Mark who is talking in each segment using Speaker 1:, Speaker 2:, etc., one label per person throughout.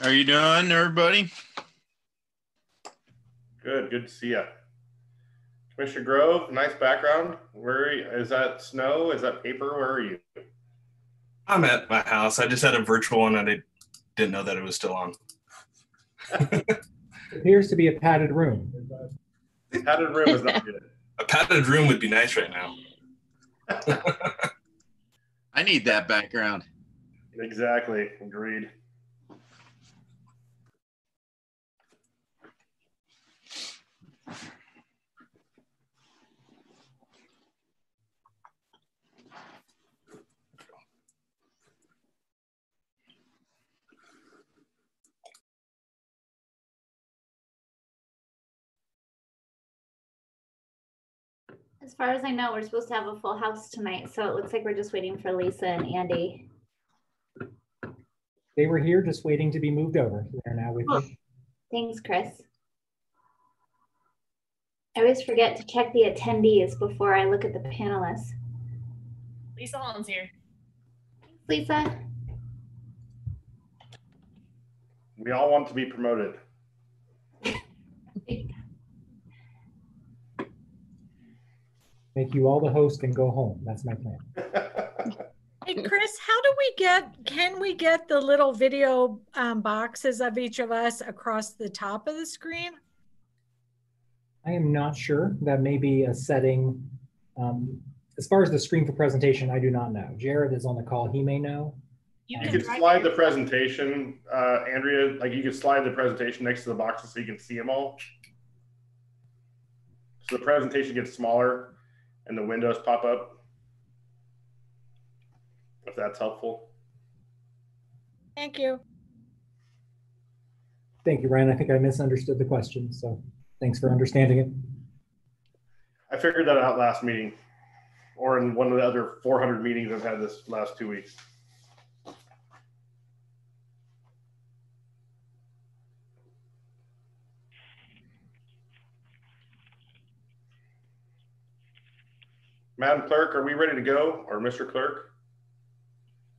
Speaker 1: How you doing, everybody?
Speaker 2: Good to see you. Commissioner Grove, nice background. Where is that snow? Is that paper? Where are you?
Speaker 3: I'm at my house. I just had a virtual one and I didn't know that it was still on.
Speaker 4: Appears to be a padded room.
Speaker 2: Padded room is not good.
Speaker 3: A padded room would be nice right now.
Speaker 1: I need that background.
Speaker 2: Exactly. Agreed.
Speaker 5: As far as I know, we're supposed to have a full house tonight, so it looks like we're just waiting for Lisa and Andy.
Speaker 4: They were here just waiting to be moved over. They're now with you.
Speaker 5: Thanks, Chris. I always forget to check the attendees before I look at the panelists.
Speaker 6: Lisa Holland's here.
Speaker 5: Thanks, Lisa.
Speaker 2: We all want to be promoted.
Speaker 4: Make you all the host and go home. That's my plan.
Speaker 6: Hey, Chris, can we get the little video boxes of each of us across the top of the screen?
Speaker 4: I am not sure. That may be a setting. As far as the screen for presentation, I do not know. Jared is on the call. He may know.
Speaker 2: You could slide the presentation, Andrea, like you could slide the presentation next to the boxes so you can see them all. So the presentation gets smaller and the windows pop up, if that's helpful.
Speaker 6: Thank you.
Speaker 4: Thank you, Ryan. I think I misunderstood the question, so thanks for understanding it.
Speaker 2: I figured that out last meeting, or in one of the other 400 meetings I've had this last 2 weeks. Madam Clerk, are we ready to go, or Mr. Clerk?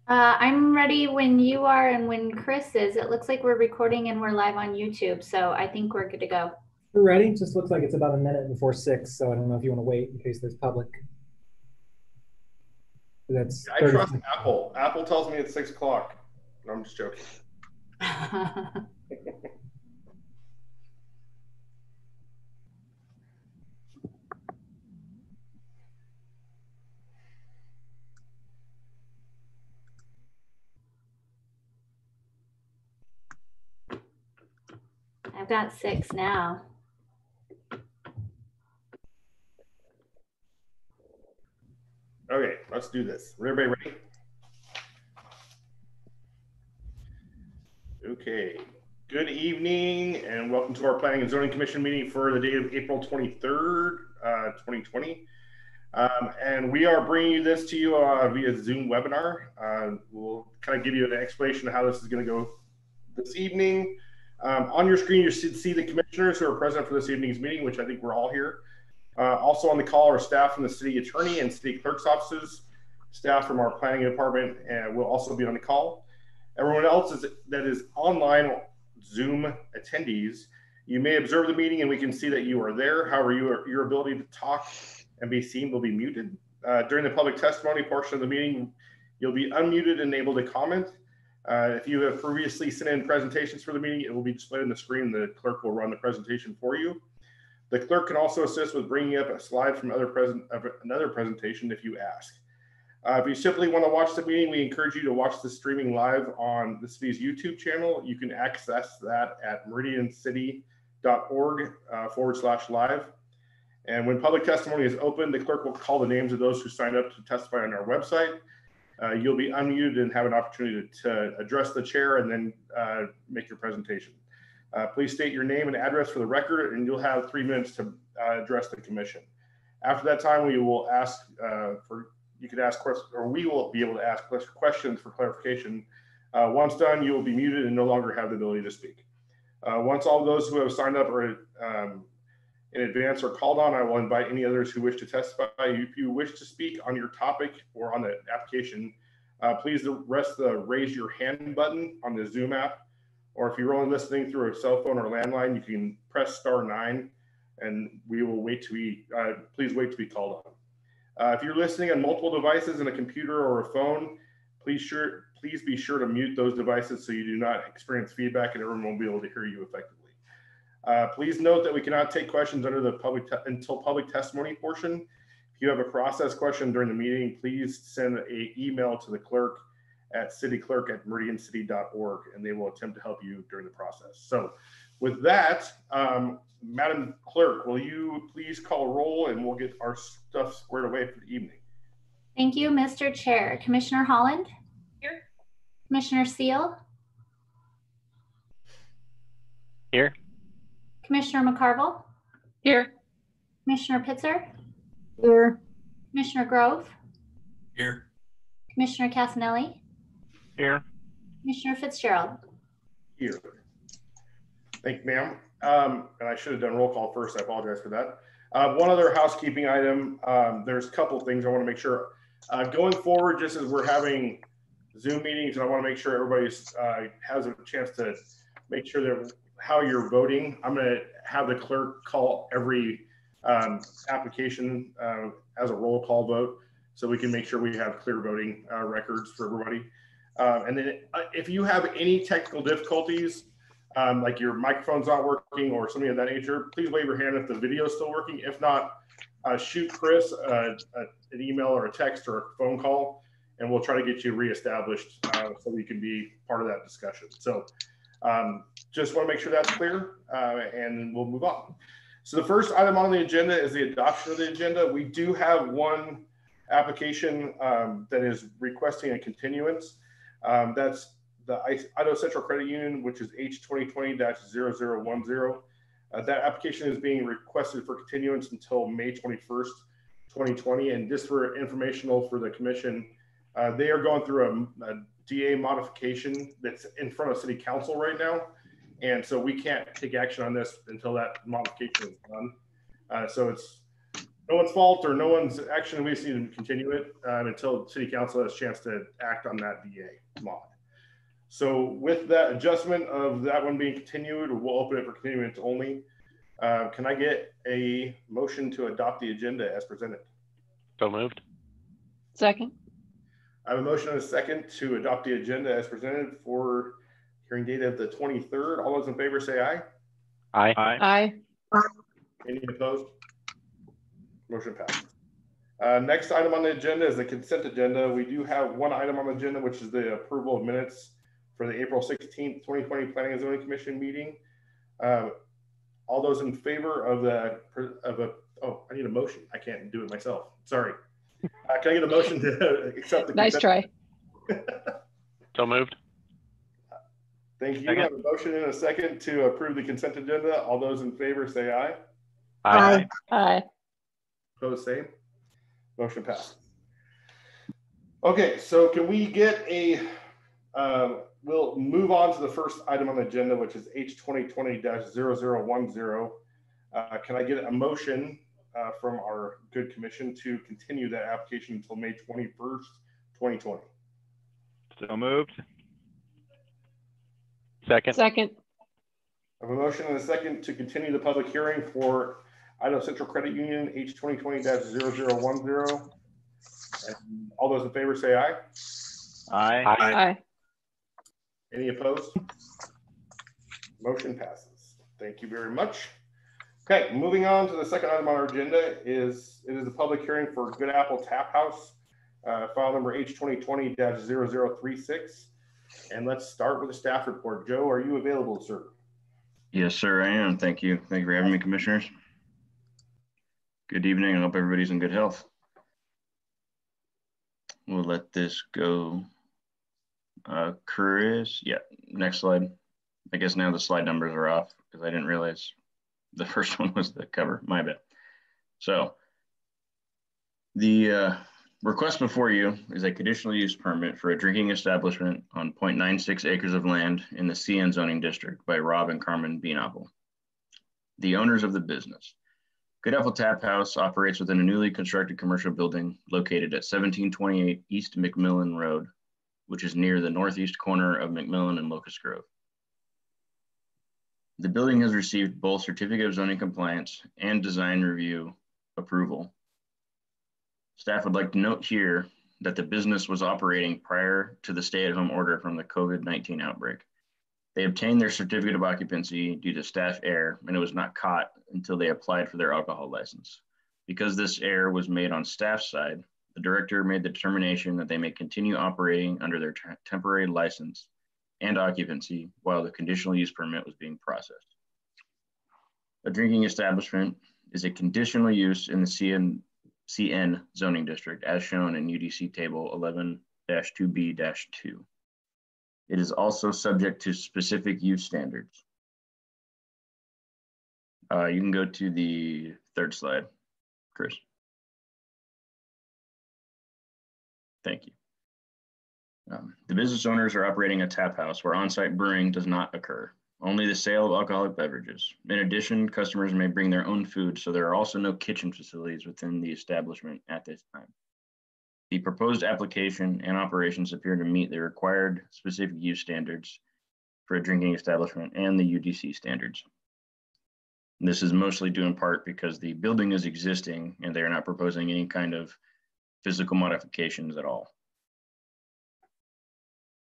Speaker 5: I'm ready when you are and when Chris is. It looks like we're recording and we're live on YouTube, so I think we're good to go.
Speaker 4: We're ready. It just looks like it's about a minute before 6, so I don't know if you want to wait in case there's public. That's
Speaker 2: I trust Apple. Apple tells me it's 6 o'clock. No, I'm just joking.
Speaker 5: I've got 6 now.
Speaker 2: Okay, let's do this. Is everybody ready? Okay. Good evening and welcome to our Planning and Zoning Commission meeting for the date of April 23rd, 2020. And we are bringing you this to you via Zoom webinar. We'll kind of give you an explanation of how this is going to go this evening. On your screen, you should see the commissioners who are present for this evening's meeting, which I think we're all here. Also on the call are staff from the city attorney and city clerk's offices, staff from our planning department, and will also be on the call. Everyone else that is online Zoom attendees, you may observe the meeting and we can see that you are there. However, your ability to talk and be seen will be muted. During the public testimony portion of the meeting, you'll be unmuted and able to comment. If you have previously sent in presentations for the meeting, it will be displayed on the screen. The clerk will run the presentation for you. The clerk can also assist with bringing up a slide from another presentation if you ask. If you simply want to watch the meeting, we encourage you to watch the streaming live on the city's YouTube channel. You can access that at meridiancity.org/live. And when public testimony is open, the clerk will call the names of those who signed up to testify on our website. You'll be unmuted and have an opportunity to address the chair and then make your presentation. Please state your name and address for the record, and you'll have 3 minutes to address the commission. After that time, we will ask you can ask questions, or we will be able to ask questions for clarification. Once done, you will be muted and no longer have the ability to speak. Once all those who have signed up are in advance are called on, I will invite any others who wish to testify. If you wish to speak on your topic or on the application, please press the raise your hand button on the Zoom app. or if you're only listening through a cell phone or landline, you can press *9, and we will wait to be, please wait to be called on. If you're listening on multiple devices in a computer or a phone, please be sure to mute those devices so you do not experience feedback and everyone will be able to hear you effectively. Please note that we cannot take questions under the until public testimony portion. If you have a process question during the meeting, please send an email to the clerk at cityclerk@meridiancity.org, and they will attempt to help you during the process. So with that, Madam Clerk, will you please call roll and we'll get our stuff squared away for the evening.
Speaker 5: Thank you, Mr. Chair. Commissioner Holland?
Speaker 6: Here.
Speaker 5: Commissioner Seal?
Speaker 7: Here.
Speaker 5: Commissioner McCarville?
Speaker 6: Here.
Speaker 5: Commissioner Pitzer?
Speaker 6: Here.
Speaker 5: Commissioner Grove?
Speaker 3: Here.
Speaker 5: Commissioner Casanelli?
Speaker 7: Here.
Speaker 5: Commissioner Fitzgerald?
Speaker 2: Here. Thank you, ma'am. And I should have done roll call first. I apologize for that. One other housekeeping item. There's a couple things I want to make sure. Going forward, just as we're having Zoom meetings, and I want to make sure everybody has a chance to make sure that how you're voting. I'm going to have the clerk call every application as a roll call vote so we can make sure we have clear voting records for everybody. And then if you have any technical difficulties, like your microphone's not working or something of that nature, please wave your hand if the video is still working. If not, shoot Chris an email or a text or a phone call, and we'll try to get you reestablished so we can be part of that discussion. So just want to make sure that's clear, and we'll move on. So the first item on the agenda is the adoption of the agenda. We do have one application that is requesting a continuance. That's the Idaho Central Credit Union, which is H2020-0010. That application is being requested for continuance until May 21st, 2020. And just for informational for the commission, they are going through a DA modification that's in front of City Council right now. And so we can't take action on this until that modification is done. So it's no one's fault or no one's action. We just need to continue it until City Council has a chance to act on that DA mod. So with that adjustment of that one being continued, we'll open it for continuance only. Can I get a motion to adopt the agenda as presented?
Speaker 7: So moved.
Speaker 6: Second.
Speaker 2: I have a motion and a second to adopt the agenda as presented for hearing date of the 23rd. All those in favor say aye.
Speaker 7: Aye.
Speaker 6: Aye.
Speaker 2: Any opposed? Motion passes. Next item on the agenda is the consent agenda. We do have one item on the agenda, which is the approval of minutes for the April 16th, 2020 Planning and Zoning Commission meeting. All those in favor of oh, I need a motion. I can't do it myself. Sorry. Can I get a motion to accept the
Speaker 6: Nice try.
Speaker 7: So moved.
Speaker 2: Thank you. I have a motion and a second to approve the consent agenda. All those in favor say aye.
Speaker 7: Aye.
Speaker 6: Aye.
Speaker 2: Opposed, same. Motion passes. Okay, so can we get a, we'll move on to the first item on the agenda, which is H2020-0010. Can I get a motion from our good commission to continue that application until May 21st, 2020?
Speaker 7: So moved. Second.
Speaker 6: Second.
Speaker 2: I have a motion and a second to continue the public hearing for Idaho Central Credit Union H2020-0010. And all those in favor say aye.
Speaker 7: Aye.
Speaker 6: Aye.
Speaker 2: Any opposed? Motion passes. Thank you very much. Okay, moving on to the second item on our agenda is the public hearing for Good Apple Tap House, file number H2020-0036. And let's start with the staff report. Joe, are you available, sir?
Speaker 1: Yes, sir, I am. Thank you. Thank you for having me, commissioners. Good evening. I hope everybody's in good health. We'll let this go. Chris, yeah, next slide. I guess now the slide numbers are off because I didn't realize the first one was the cover, my bad. So the request before you is a conditional use permit for a drinking establishment on 0.96 acres of land in the CN zoning district by Rob and Carmen Beanapple, the owners of the business. Good Apple Tap House operates within a newly constructed commercial building located at 1728 East McMillan Road, which is near the northeast corner of McMillan and Locust Grove. The building has received both certificate of zoning compliance and design review approval. Staff would like to note here that the business was operating prior to the stay-at-home order from the COVID-19 outbreak. They obtained their certificate of occupancy due to staff error, and it was not caught until they applied for their alcohol license. Because this error was made on staff's side, the director made the determination that they may continue operating under their temporary license and occupancy while the conditional use permit was being processed. A drinking establishment is a conditional use in the CN zoning district as shown in UDC table 11-2B-2. It is also subject to specific use standards. You can go to the third slide, Chris. Thank you. The business owners are operating a tap house where on-site brewing does not occur, only the sale of alcoholic beverages. In addition, customers may bring their own food, so there are also no kitchen facilities within the establishment at this time. The proposed application and operations appear to meet the required specific use standards for a drinking establishment and the UDC standards. This is mostly due in part because the building is existing and they are not proposing any kind of physical modifications at all.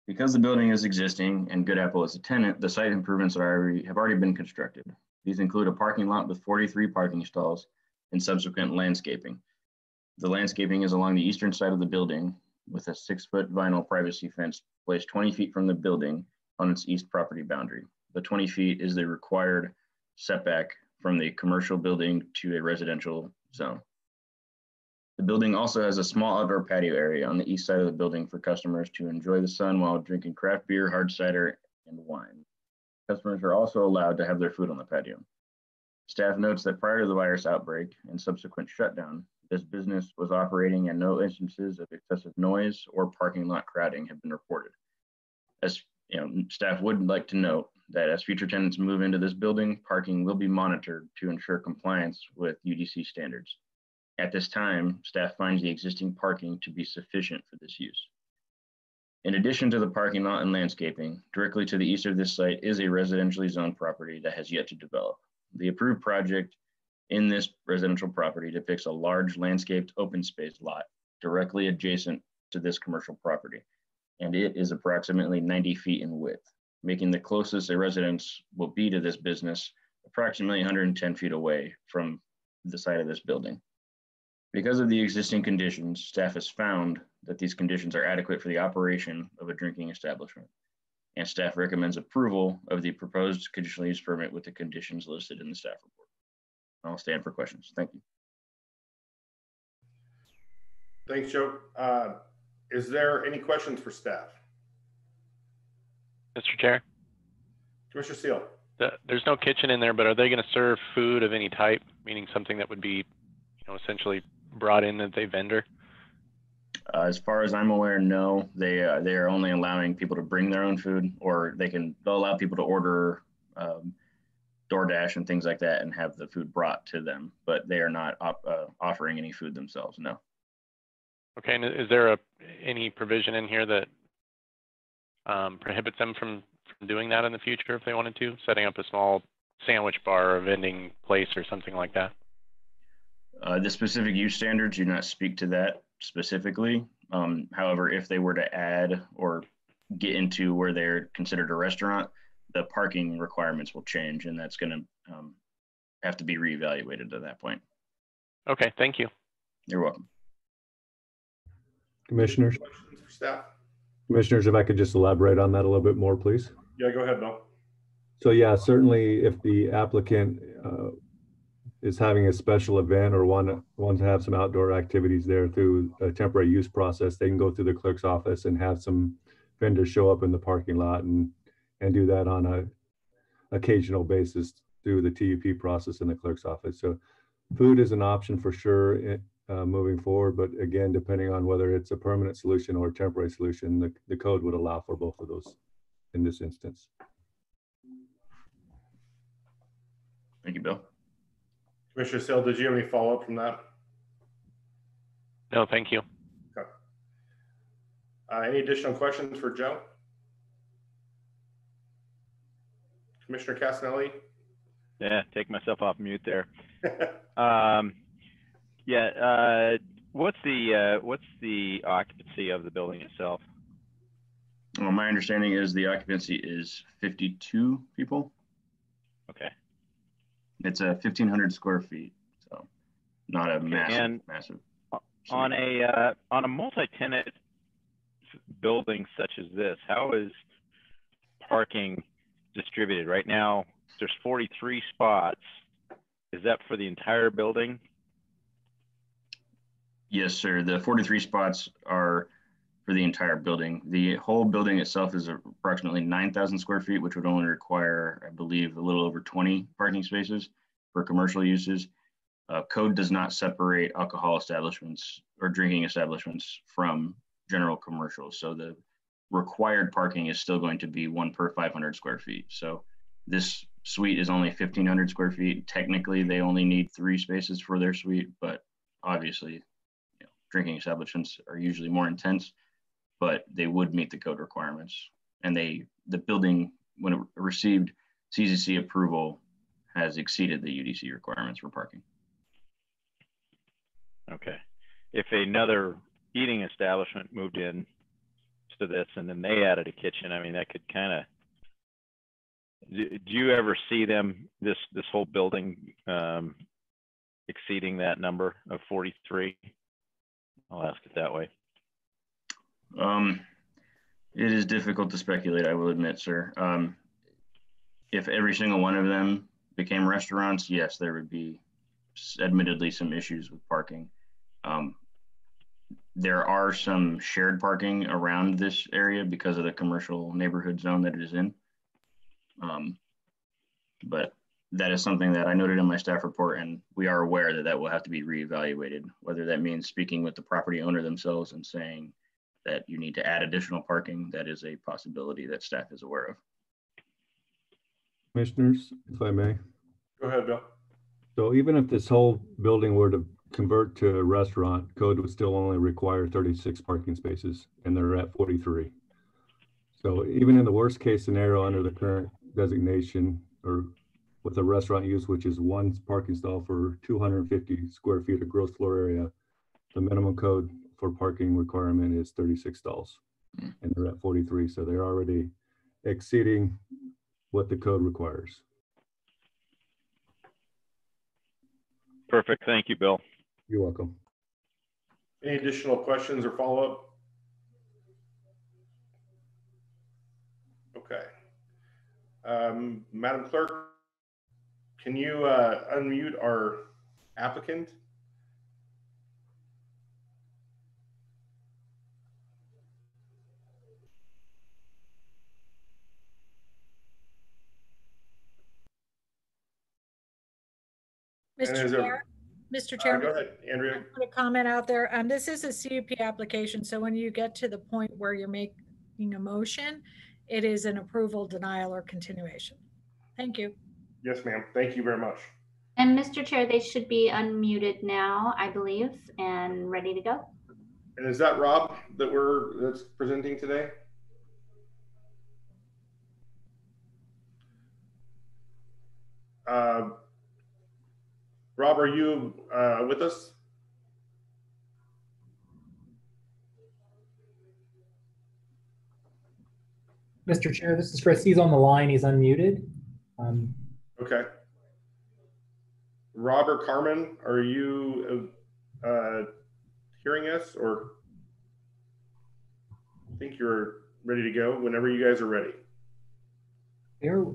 Speaker 1: Because the building is existing and Good Apple is a tenant, the site improvements have already been constructed. These include a parking lot with 43 parking stalls and subsequent landscaping. The landscaping is along the eastern side of the building with a 6-foot vinyl privacy fence placed 20 feet from the building on its east property boundary. The 20 feet is the required setback from the commercial building to a residential zone. The building also has a small outdoor patio area on the east side of the building for customers to enjoy the sun while drinking craft beer, hard cider, and wine. Customers are also allowed to have their food on the patio. Staff notes that prior to the virus outbreak and subsequent shutdown, this business was operating and no instances of excessive noise or parking lot crowding have been reported. As you know, staff would like to note that as future tenants move into this building, parking will be monitored to ensure compliance with UDC standards. At this time, staff finds the existing parking to be sufficient for this use. In addition to the parking lot and landscaping, directly to the east of this site is a residentially zoned property that has yet to develop. The approved project in this residential property depicts a large landscaped open space lot directly adjacent to this commercial property, and it is approximately 90 feet in width, making the closest a residence will be to this business approximately 110 feet away from the site of this building. Because of the existing conditions, staff has found that these conditions are adequate for the operation of a drinking establishment, and staff recommends approval of the proposed conditional use permit with the conditions listed in the staff report. I'll stand for questions. Thank you.
Speaker 2: Thanks, Joe. Is there any questions for staff?
Speaker 7: Mr. Chair,
Speaker 2: Commissioner Seal.
Speaker 7: there's no kitchen in there, but are they going to serve food of any type, meaning something that would be, essentially brought in as a vendor?
Speaker 1: As far as I'm aware, no. They are only allowing people to bring their own food, or they'll allow people to order DoorDash and things like that and have the food brought to them, but they are not offering any food themselves, no.
Speaker 7: Okay, and is there any provision in here that prohibits them from doing that in the future if they wanted to, setting up a small sandwich bar or vending place or something like that?
Speaker 1: The specific use standards do not speak to that specifically. However, if they were to add or get into where they're considered a restaurant, the parking requirements will change, and that's going to have to be reevaluated at that point.
Speaker 7: Okay, thank you.
Speaker 1: You're welcome.
Speaker 2: Questions for staff?
Speaker 8: Commissioners, if I could just elaborate on that a little bit more, please.
Speaker 2: Yeah, go ahead, Bill.
Speaker 8: So yeah, certainly if the applicant is having a special event or want to have some outdoor activities there through a temporary use process, they can go through the clerk's office and have some vendors show up in the parking lot and do that on a occasional basis through the TUP process in the clerk's office. So food is an option for sure moving forward, but again, depending on whether it's a permanent solution or a temporary solution, the code would allow for both of those in this instance.
Speaker 1: Thank you, Bill.
Speaker 2: Commissioner Sale, did you have any follow-up from that?
Speaker 7: No, thank you.
Speaker 2: Okay. Any additional questions for Joe? Commissioner Casanelli?
Speaker 9: Yeah, take myself off mute there. What's the occupancy of the building itself?
Speaker 1: Well, my understanding is the occupancy is 52 people.
Speaker 9: Okay.
Speaker 1: It's 1,500 square feet, so not a massive.
Speaker 9: On a multi-tenant building such as this, how is parking distributed? Right now, there's 43 spots. Is that for the entire building?
Speaker 1: Yes, sir. The 43 spots are for the entire building. The whole building itself is approximately 9,000 square feet, which would only require, I believe, a little over 20 parking spaces for commercial uses. Code does not separate alcohol establishments or drinking establishments from general commercial. So the required parking is still going to be 1 per 500 square feet. So this suite is only 1,500 square feet. Technically, they only need 3 spaces for their suite, but obviously, drinking establishments are usually more intense, but they would meet the code requirements. And the building, when it received CCC approval, has exceeded the UDC requirements for parking.
Speaker 9: Okay. If another eating establishment moved in to this and then they added a kitchen, I mean, that could kind of, do you ever see them, this whole building exceeding that number of 43? I'll ask it that way.
Speaker 1: It is difficult to speculate, I will admit, sir. If every single one of them became restaurants, yes, there would be admittedly some issues with parking. There are some shared parking around this area because of the commercial neighborhood zone that it is in. But that is something that I noted in my staff report, and we are aware that that will have to be reevaluated, whether that means speaking with the property owner themselves and saying that you need to add additional parking. That is a possibility that staff is aware of.
Speaker 8: Commissioners, if I may.
Speaker 2: Go ahead, Bill.
Speaker 8: So even if this whole building were to convert to a restaurant, code would still only require 36 parking spaces, and they're at 43. So even in the worst case scenario under the current designation, or with a restaurant use, which is 1 parking stall for 250 square feet of gross floor area, the minimum code for parking requirement is 36 stalls, and they're at 43. So they're already exceeding what the code requires.
Speaker 9: Perfect. Thank you, Bill.
Speaker 8: You're welcome.
Speaker 2: Any additional questions or follow-up? Okay. Madam Clerk, can you unmute our applicant?
Speaker 6: Mr. Chairman,
Speaker 2: go ahead, Andrea.
Speaker 6: I put a comment out there. This is a CUP application, so when you get to the point where you're making a motion, it is an approval, denial, or continuation. Thank you.
Speaker 2: Yes, ma'am. Thank you very much.
Speaker 5: And Mr. Chair, they should be unmuted now, I believe, and ready to go.
Speaker 2: And is that Rob that's presenting today? Rob, are you with us?
Speaker 4: Mr. Chair, this is Chris. He's on the line. He's unmuted.
Speaker 2: Okay. Rob or Carmen, are you hearing us, or I think you're ready to go whenever you guys are ready?
Speaker 4: They're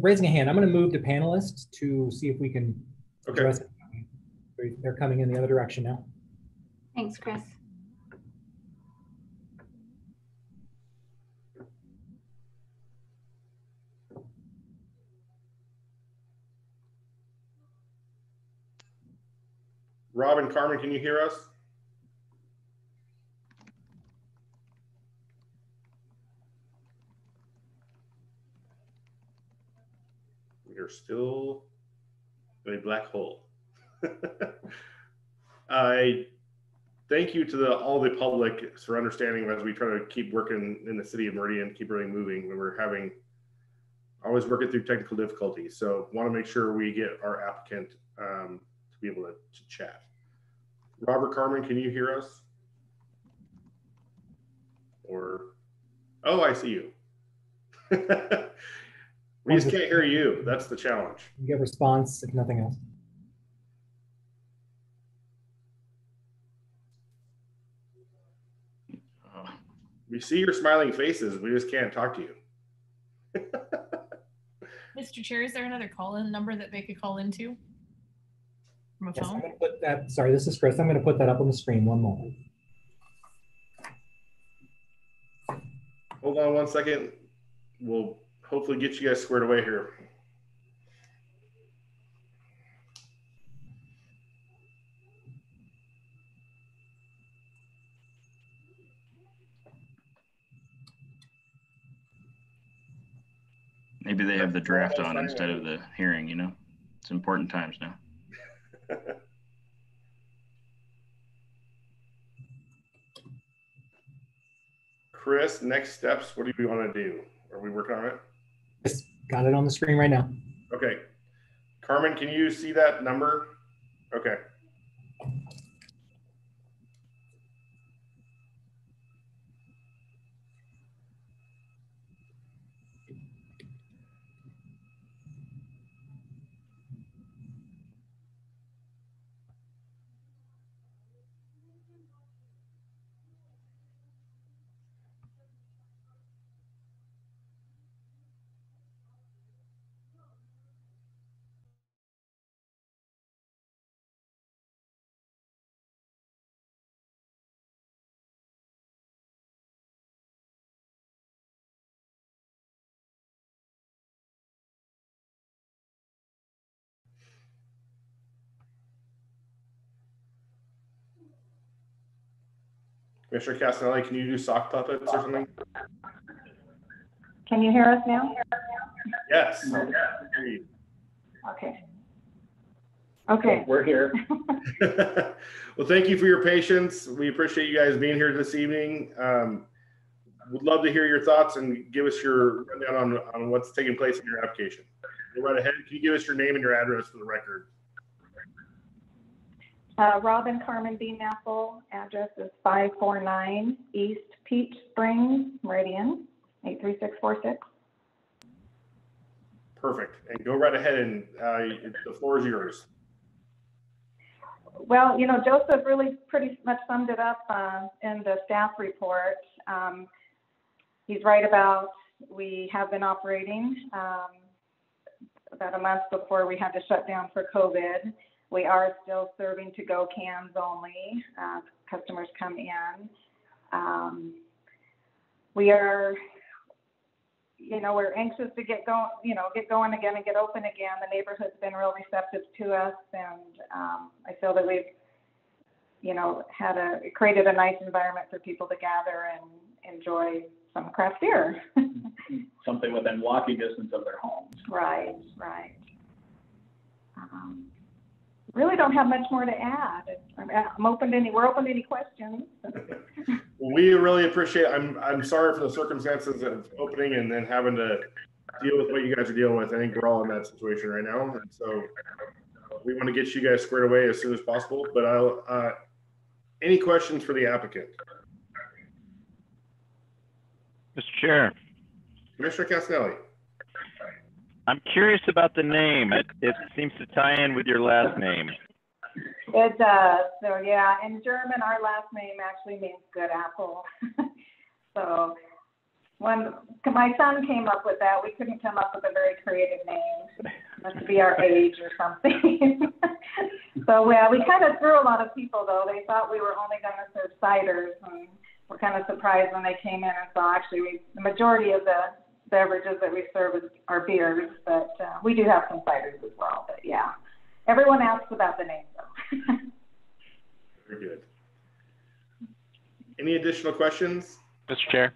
Speaker 4: raising a hand. I'm going to move to panelists to see if we can address it. They're coming in the other direction now.
Speaker 5: Thanks, Chris.
Speaker 2: Rob and Carmen, can you hear us? We are still in a black hole. I thank you to all the public for understanding as we try to keep working in the city of Meridian, keep everything moving when we're having always working through technical difficulties. So want to make sure we get our applicant to be able to chat. Robert Carmen, can you hear us? Or, oh, I see you. We just can't hear you. That's the challenge.
Speaker 4: You get response if nothing else.
Speaker 2: We see your smiling faces. We just can't talk to you.
Speaker 10: Mr. Chair, is there another call-in number that they could call into from a
Speaker 4: Yes,
Speaker 10: phone?
Speaker 4: I'm going to put that. Sorry, this is Chris. I'm going to put that up on the screen. One moment.
Speaker 2: Hold on one second. We'll hopefully get you guys squared away here.
Speaker 1: Maybe they have the draft on instead of the hearing, you know? It's important times now.
Speaker 2: Chris, next steps, what do we want to do? Are we working on it?
Speaker 4: Just got it on the screen right now.
Speaker 2: Okay. Carmen, can you see that number? Okay. Mr. Castanelli, can you do sock puppets or something?
Speaker 11: Can you hear us now?
Speaker 2: Yes.
Speaker 11: Okay. Okay.
Speaker 2: We're here. Well, thank you for your patience. We appreciate you guys being here this evening. Would love to hear your thoughts and give us your rundown on what's taking place in your application. Go right ahead. Can you give us your name and your address for the record?
Speaker 11: Robin Carmen Bean Apple, address is 549 East Peach Springs, Meridian, 83646.
Speaker 2: Perfect. And go right ahead, and the floor is yours.
Speaker 11: Well, you know, Joseph really pretty much summed it up in the staff report. He's right about, we have been operating about a month before we had to shut down for COVID. We are still serving to-go cans only. Customers come in. We are, you know, we're anxious to get going, get going again and get open again. The neighborhood's been real receptive to us, and I feel that we've, created a nice environment for people to gather and enjoy some craft beer.
Speaker 12: Something within walking distance of their homes.
Speaker 11: Right. Really don't have much more to add. We're open to any questions.
Speaker 2: We really appreciate it. I'm sorry for the circumstances of opening and then having to deal with what you guys are dealing with. I think we're all in that situation right now. And so we want to get you guys squared away as soon as possible. But any questions for the applicant?
Speaker 9: Mr. Chair.
Speaker 2: Commissioner Castanelli.
Speaker 9: I'm curious about the name. It seems to tie in with your last name.
Speaker 11: It does. So yeah, in German, our last name actually means good apple. So when my son came up with that, we couldn't come up with a very creative name. Must be our age or something. So yeah, we kind of threw a lot of people though. They thought we were only going to serve ciders, and we're kind of surprised when they came in and saw actually the majority of the beverages that we serve are beers, but we do have some ciders as well. But yeah, everyone asks about the name though.
Speaker 2: Very good. Any additional questions?
Speaker 7: Mr. Chair.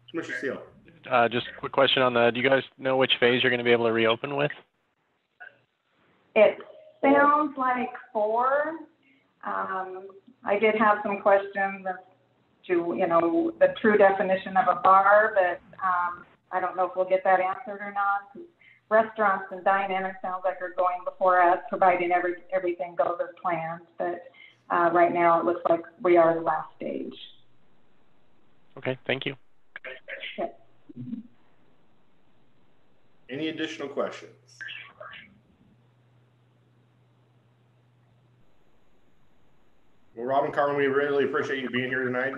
Speaker 2: Commissioner Seal.
Speaker 7: Just a quick question on do you guys know which phase you're going to be able to reopen with?
Speaker 11: It sounds like 4. I did have some questions as to, the true definition of a bar, but I don't know if we'll get that answered or not. Restaurants and dine-in, it sounds like are going before us, providing everything goes as planned. But right now, it looks like we are the last stage.
Speaker 7: Okay, thank you.
Speaker 11: Okay.
Speaker 2: Any additional questions? Well, Rob and Carmen, we really appreciate you being here tonight.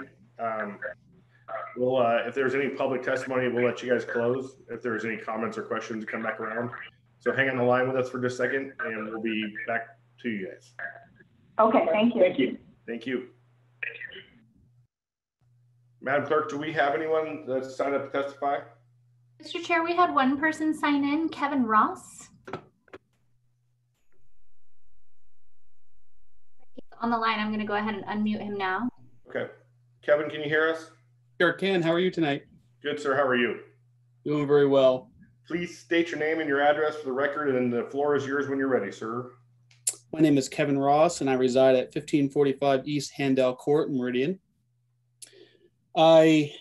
Speaker 2: If there's any public testimony, we'll let you guys close. If there's any comments or questions, come back around. So hang on the line with us for just a second, and we'll be back to you guys.
Speaker 11: Okay, thank you.
Speaker 12: Thank you.
Speaker 2: Thank you. Madam Clerk, do we have anyone that's signed up to testify?
Speaker 5: Mr. Chair, we had one person sign in, Kevin Ross. He's on the line. I'm going to go ahead and unmute him now.
Speaker 2: Okay. Kevin, can you hear us?
Speaker 13: Sure can. How are you tonight?
Speaker 2: Good, sir. How are you?
Speaker 13: Doing very well.
Speaker 2: Please state your name and your address for the record, and the floor is yours when you're ready, sir.
Speaker 13: My name is Kevin Ross, and I reside at 1545 East Handel Court in Meridian. I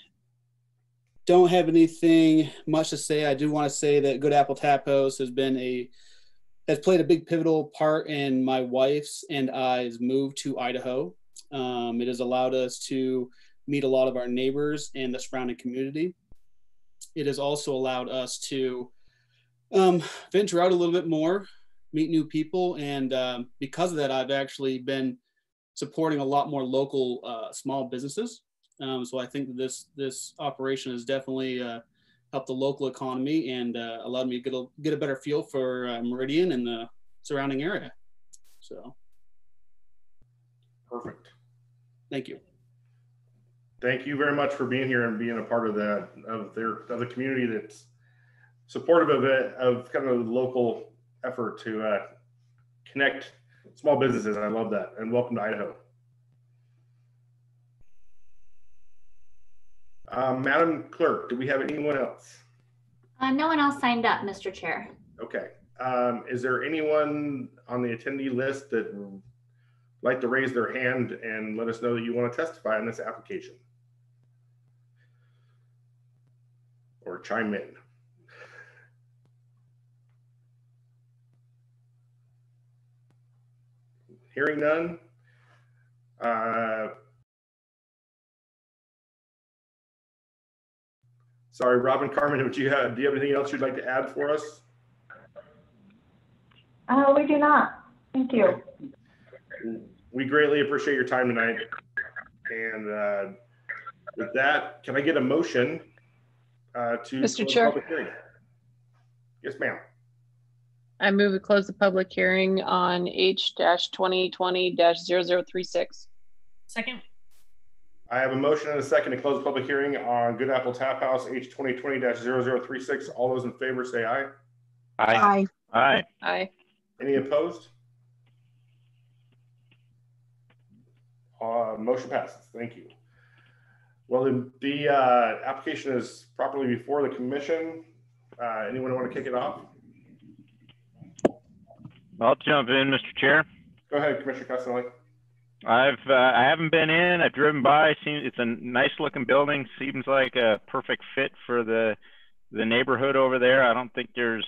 Speaker 13: don't have anything much to say. I do want to say that Good Apple Tap House has played a big pivotal part in my wife's and I's move to Idaho. It has allowed us to meet a lot of our neighbors and the surrounding community. It has also allowed us to venture out a little bit more, meet new people, and because of that, I've actually been supporting a lot more local small businesses. So I think that this operation has definitely helped the local economy and allowed me to get a better feel for Meridian and the surrounding area. So,
Speaker 2: perfect.
Speaker 13: Thank you.
Speaker 2: Thank you very much for being here and being a part of the community that's supportive of it, of kind of the local effort to connect small businesses. I love that. And welcome to Idaho. Madam Clerk, do we have anyone else?
Speaker 5: No one else signed up, Mr. Chair.
Speaker 2: Okay. Is there anyone on the attendee list that would like to raise their hand and let us know that you want to testify on this application? Or chime in? Hearing none. Sorry, Robin, Carmen, do you have anything else you'd like to add for us?
Speaker 11: We do not. Thank you.
Speaker 2: We greatly appreciate your time tonight. And with that, can I get a motion to
Speaker 14: Mr. Chair.
Speaker 2: public hearing? Yes, ma'am.
Speaker 14: I move to close the public hearing on H-2020-0036.
Speaker 10: Second.
Speaker 2: I have a motion and a second to close the public hearing on Good Apple Tap House H-2020-0036. All those in favor say aye.
Speaker 9: Aye. Aye.
Speaker 14: Aye.
Speaker 2: Any opposed? Motion passes. Thank you. Well, the application is properly before the commission. Anyone want to kick it off?
Speaker 9: I'll jump in, Mr. Chair.
Speaker 2: Go ahead, Commissioner Castelli.
Speaker 9: I haven't been in. I've driven by. It's a nice looking building. Seems like a perfect fit for the neighborhood over there. I don't think there's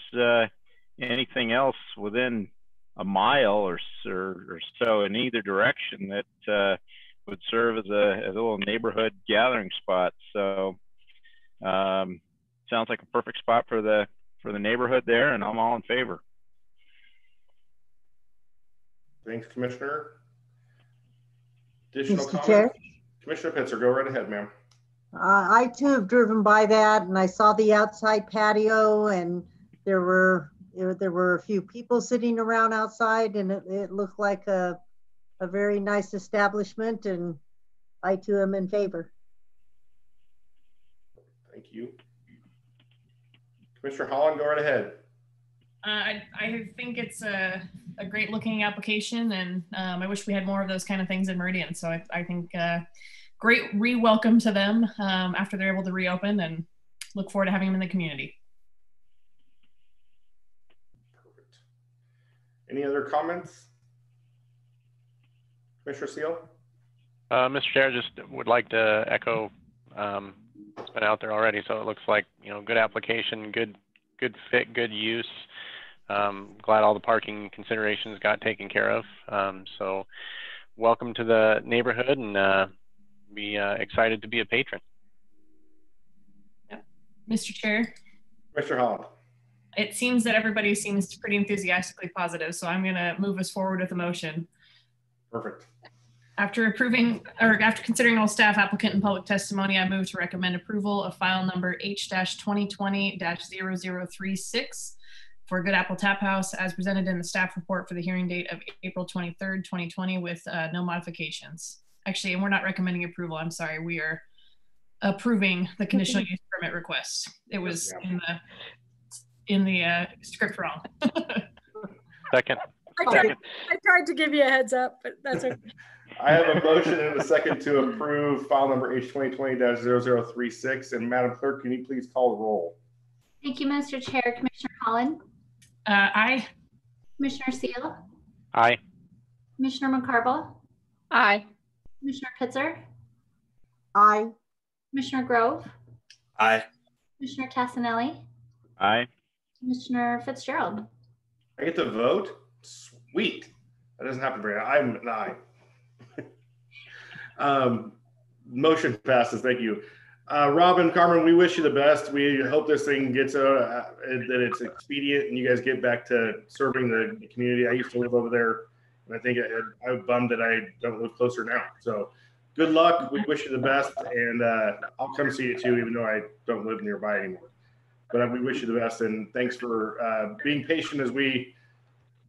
Speaker 9: anything else within a mile or so in either direction that would serve as a little neighborhood gathering spot. So sounds like a perfect spot for the neighborhood there, and I'm all in favor.
Speaker 2: Thanks, Commissioner. Additional
Speaker 15: Mr.
Speaker 2: comments?
Speaker 15: Chair?
Speaker 2: Commissioner Pitzer, go right ahead, ma'am.
Speaker 15: I too have driven by that, and I saw the outside patio, and there were a few people sitting around outside, and it looked like a very nice establishment, and I too am in favor.
Speaker 2: Thank you. Commissioner Holland, go right ahead.
Speaker 10: I think it's a great looking application, and I wish we had more of those kind of things in Meridian. So I think great re-welcome to them after they're able to reopen, and look forward to having them in the community.
Speaker 2: Perfect. Any other comments? Commissioner Seal?
Speaker 7: Mr. Chair, just would like to echo It's been out there already, so it looks like, you know, good application, good fit, good use. Glad all the parking considerations got taken care of. So welcome to the neighborhood, and be excited to be a patron.
Speaker 10: Yep. Mr. Chair.
Speaker 2: Mr. Holland.
Speaker 10: It seems that everybody seems pretty enthusiastically positive, so I'm going to move us forward with a motion.
Speaker 2: Perfect.
Speaker 10: After considering all staff, applicant, and public testimony, I move to recommend approval of file number H-2020-0036 for Good Apple Tap House as presented in the staff report for the hearing date of April 23rd, 2020 with no modifications. Actually, and we're not recommending approval. I'm sorry. We are approving the conditional use permit request. It was in the script wrong.
Speaker 7: Second.
Speaker 6: I tried to give you a heads up, but that's okay.
Speaker 2: I have a motion and a second to approve file number H-2020-0036. And Madam Clerk, can you please call the roll?
Speaker 5: Thank you, Mr. Chair. Commissioner Holland?
Speaker 10: Aye.
Speaker 5: Commissioner Seal?
Speaker 7: Aye.
Speaker 5: Commissioner McCarville?
Speaker 14: Aye.
Speaker 5: Commissioner Pitzer?
Speaker 15: Aye.
Speaker 5: Commissioner Grove?
Speaker 3: Aye.
Speaker 5: Commissioner Tassinelli?
Speaker 9: Aye.
Speaker 5: Commissioner Fitzgerald?
Speaker 2: I get to vote? Sweet. That doesn't happen very often. I'm an aye. Motion passes. Thank you. Robin, Carmen, we wish you the best. We hope this thing gets that it's expedient and you guys get back to serving the community. I used to live over there, and I think I'm bummed that I don't live closer now. So good luck. We wish you the best, and I'll come see you too, even though I don't live nearby anymore. But we wish you the best, and thanks for being patient as we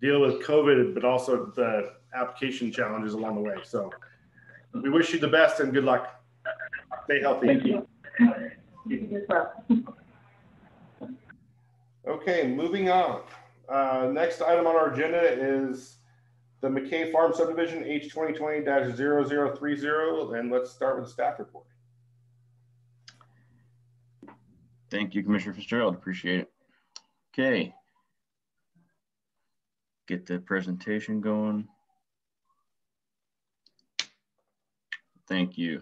Speaker 2: deal with COVID, but also the application challenges along the way. So we wish you the best and good luck. Stay healthy.
Speaker 12: Thank you.
Speaker 2: Okay, moving on. Next item on our agenda is the McKay Farm Subdivision H-2020-0030, and let's start with the staff report.
Speaker 1: Thank you, Commissioner Fitzgerald. Appreciate it. Okay. Get the presentation going. Thank you.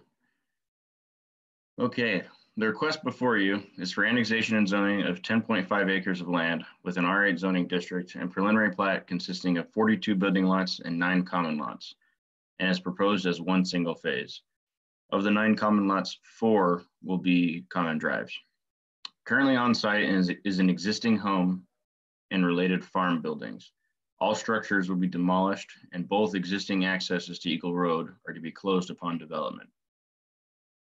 Speaker 1: Okay, the request before you is for annexation and zoning of 10.5 acres of land with an R8 zoning district and preliminary plat consisting of 42 building lots and 9 common lots, and is proposed as one single phase. Of the 9 common lots, 4 will be common drives. Currently on site is an existing home and related farm buildings. All structures will be demolished, and both existing accesses to Eagle Road are to be closed upon development.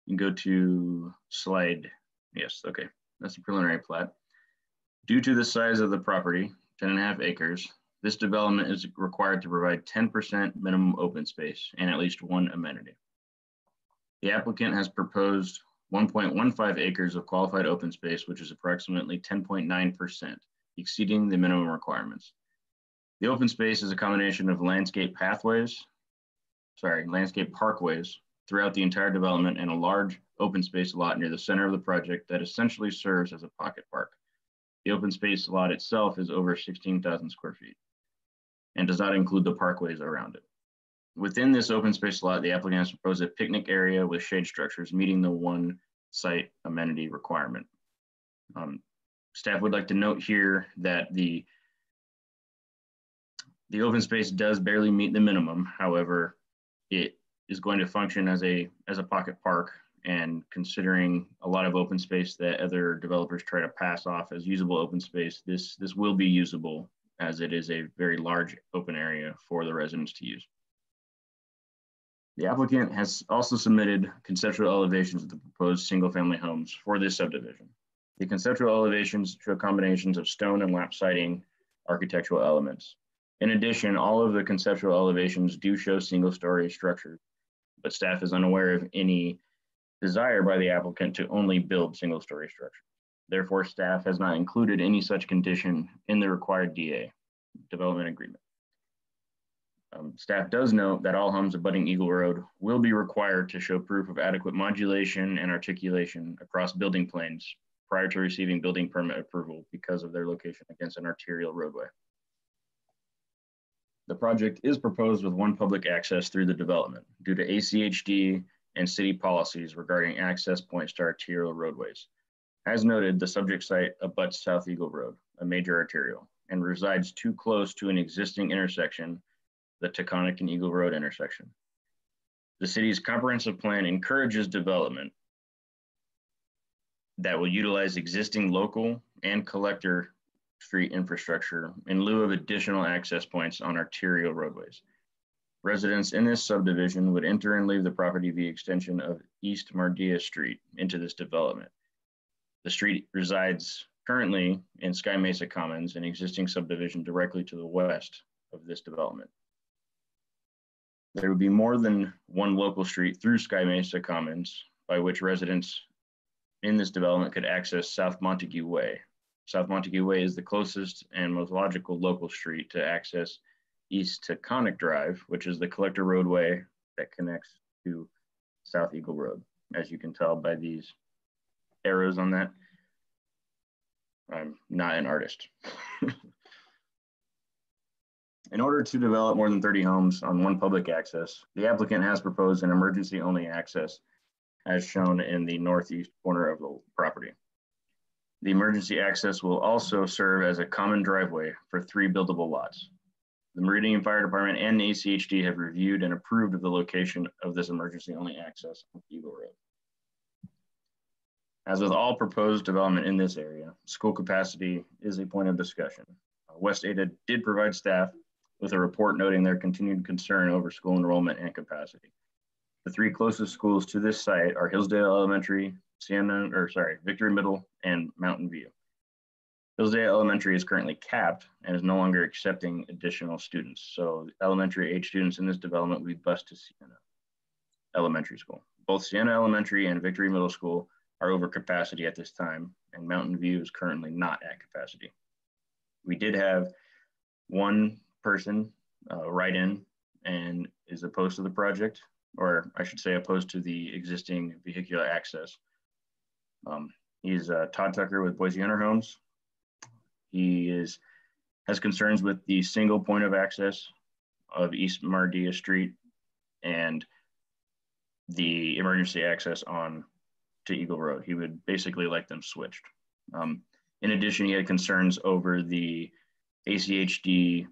Speaker 1: You can go to slide, yes, okay, that's the preliminary plat. Due to the size of the property, 10.5 acres, this development is required to provide 10% minimum open space and at least 1 amenity. The applicant has proposed 1.15 acres of qualified open space, which is approximately 10.9%, exceeding the minimum requirements. The open space is a combination of landscape parkways throughout the entire development and a large open space lot near the center of the project that essentially serves as a pocket park. The open space lot itself is over 16,000 square feet and does not include the parkways around it. Within this open space lot, the applicant has proposed a picnic area with shade structures meeting the 1 site amenity requirement. Staff would like to note here that the open space does barely meet the minimum. However, it is going to function as a pocket park, and considering a lot of open space that other developers try to pass off as usable open space, this will be usable as it is a very large open area for the residents to use. The applicant has also submitted conceptual elevations of the proposed single-family homes for this subdivision. The conceptual elevations show combinations of stone and lap siding architectural elements. In addition, all of the conceptual elevations do show single-story structures, but staff is unaware of any desire by the applicant to only build single-story structures. Therefore, staff has not included any such condition in the required DA, development agreement. Staff does note that all homes abutting Eagle Road will be required to show proof of adequate modulation and articulation across building planes prior to receiving building permit approval because of their location against an arterial roadway. The project is proposed with 1 public access through the development. Due to ACHD and city policies regarding access points to arterial roadways. As noted, the subject site abuts South Eagle Road, a major arterial, and resides too close to an existing intersection, the Taconic and Eagle Road intersection. The city's comprehensive plan encourages development that will utilize existing local and collector street infrastructure in lieu of additional access points on arterial roadways. Residents in this subdivision would enter and leave the property via extension of East Mardia Street into this development. The street resides currently in Sky Mesa Commons, an existing subdivision directly to the west of this development. There would be more than one local street through Sky Mesa Commons by which residents in this development could access South Montague Way. South Montague Way is the closest and most logical local street to access East Taconic Drive, which is the collector roadway that connects to South Eagle Road. As you can tell by these arrows on that, I'm not an artist. In order to develop more than 30 homes on one public access, the applicant has proposed an emergency only access as shown in the northeast corner of the property. The emergency access will also serve as a common driveway for 3 buildable lots. The Meridian Fire Department and ACHD have reviewed and approved of the location of this emergency only access on Eagle Road. As with all proposed development in this area, school capacity is a point of discussion. West Ada did provide staff with a report noting their continued concern over school enrollment and capacity. The 3 closest schools to this site are Hillsdale Elementary, Victory Middle, and Mountain View. Hillsdale Elementary is currently capped and is no longer accepting additional students. So elementary age students in this development will be bused to Siena Elementary School. Both Siena Elementary and Victory Middle School are over capacity at this time, and Mountain View is currently not at capacity. We did have one person write in and is opposed to the project, or I should say opposed to the existing vehicular access. He's Todd Tucker with Boise Hunter Homes. He has concerns with the single point of access of East Mardia Street and the emergency access on to Eagle Road. He would basically like them switched. In addition, he had concerns over the ACHD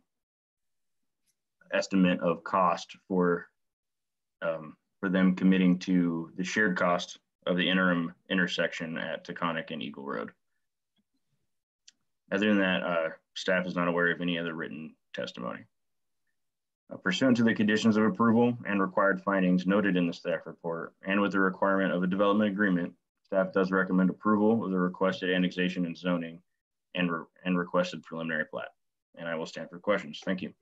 Speaker 1: estimate of cost for them committing to the shared cost of the interim intersection at Taconic and Eagle Road. Other than that, staff is not aware of any other written testimony. Pursuant to the conditions of approval and required findings noted in the staff report, and with the requirement of a development agreement, staff does recommend approval of the requested annexation and zoning and requested preliminary plat. And I will stand for questions. Thank you.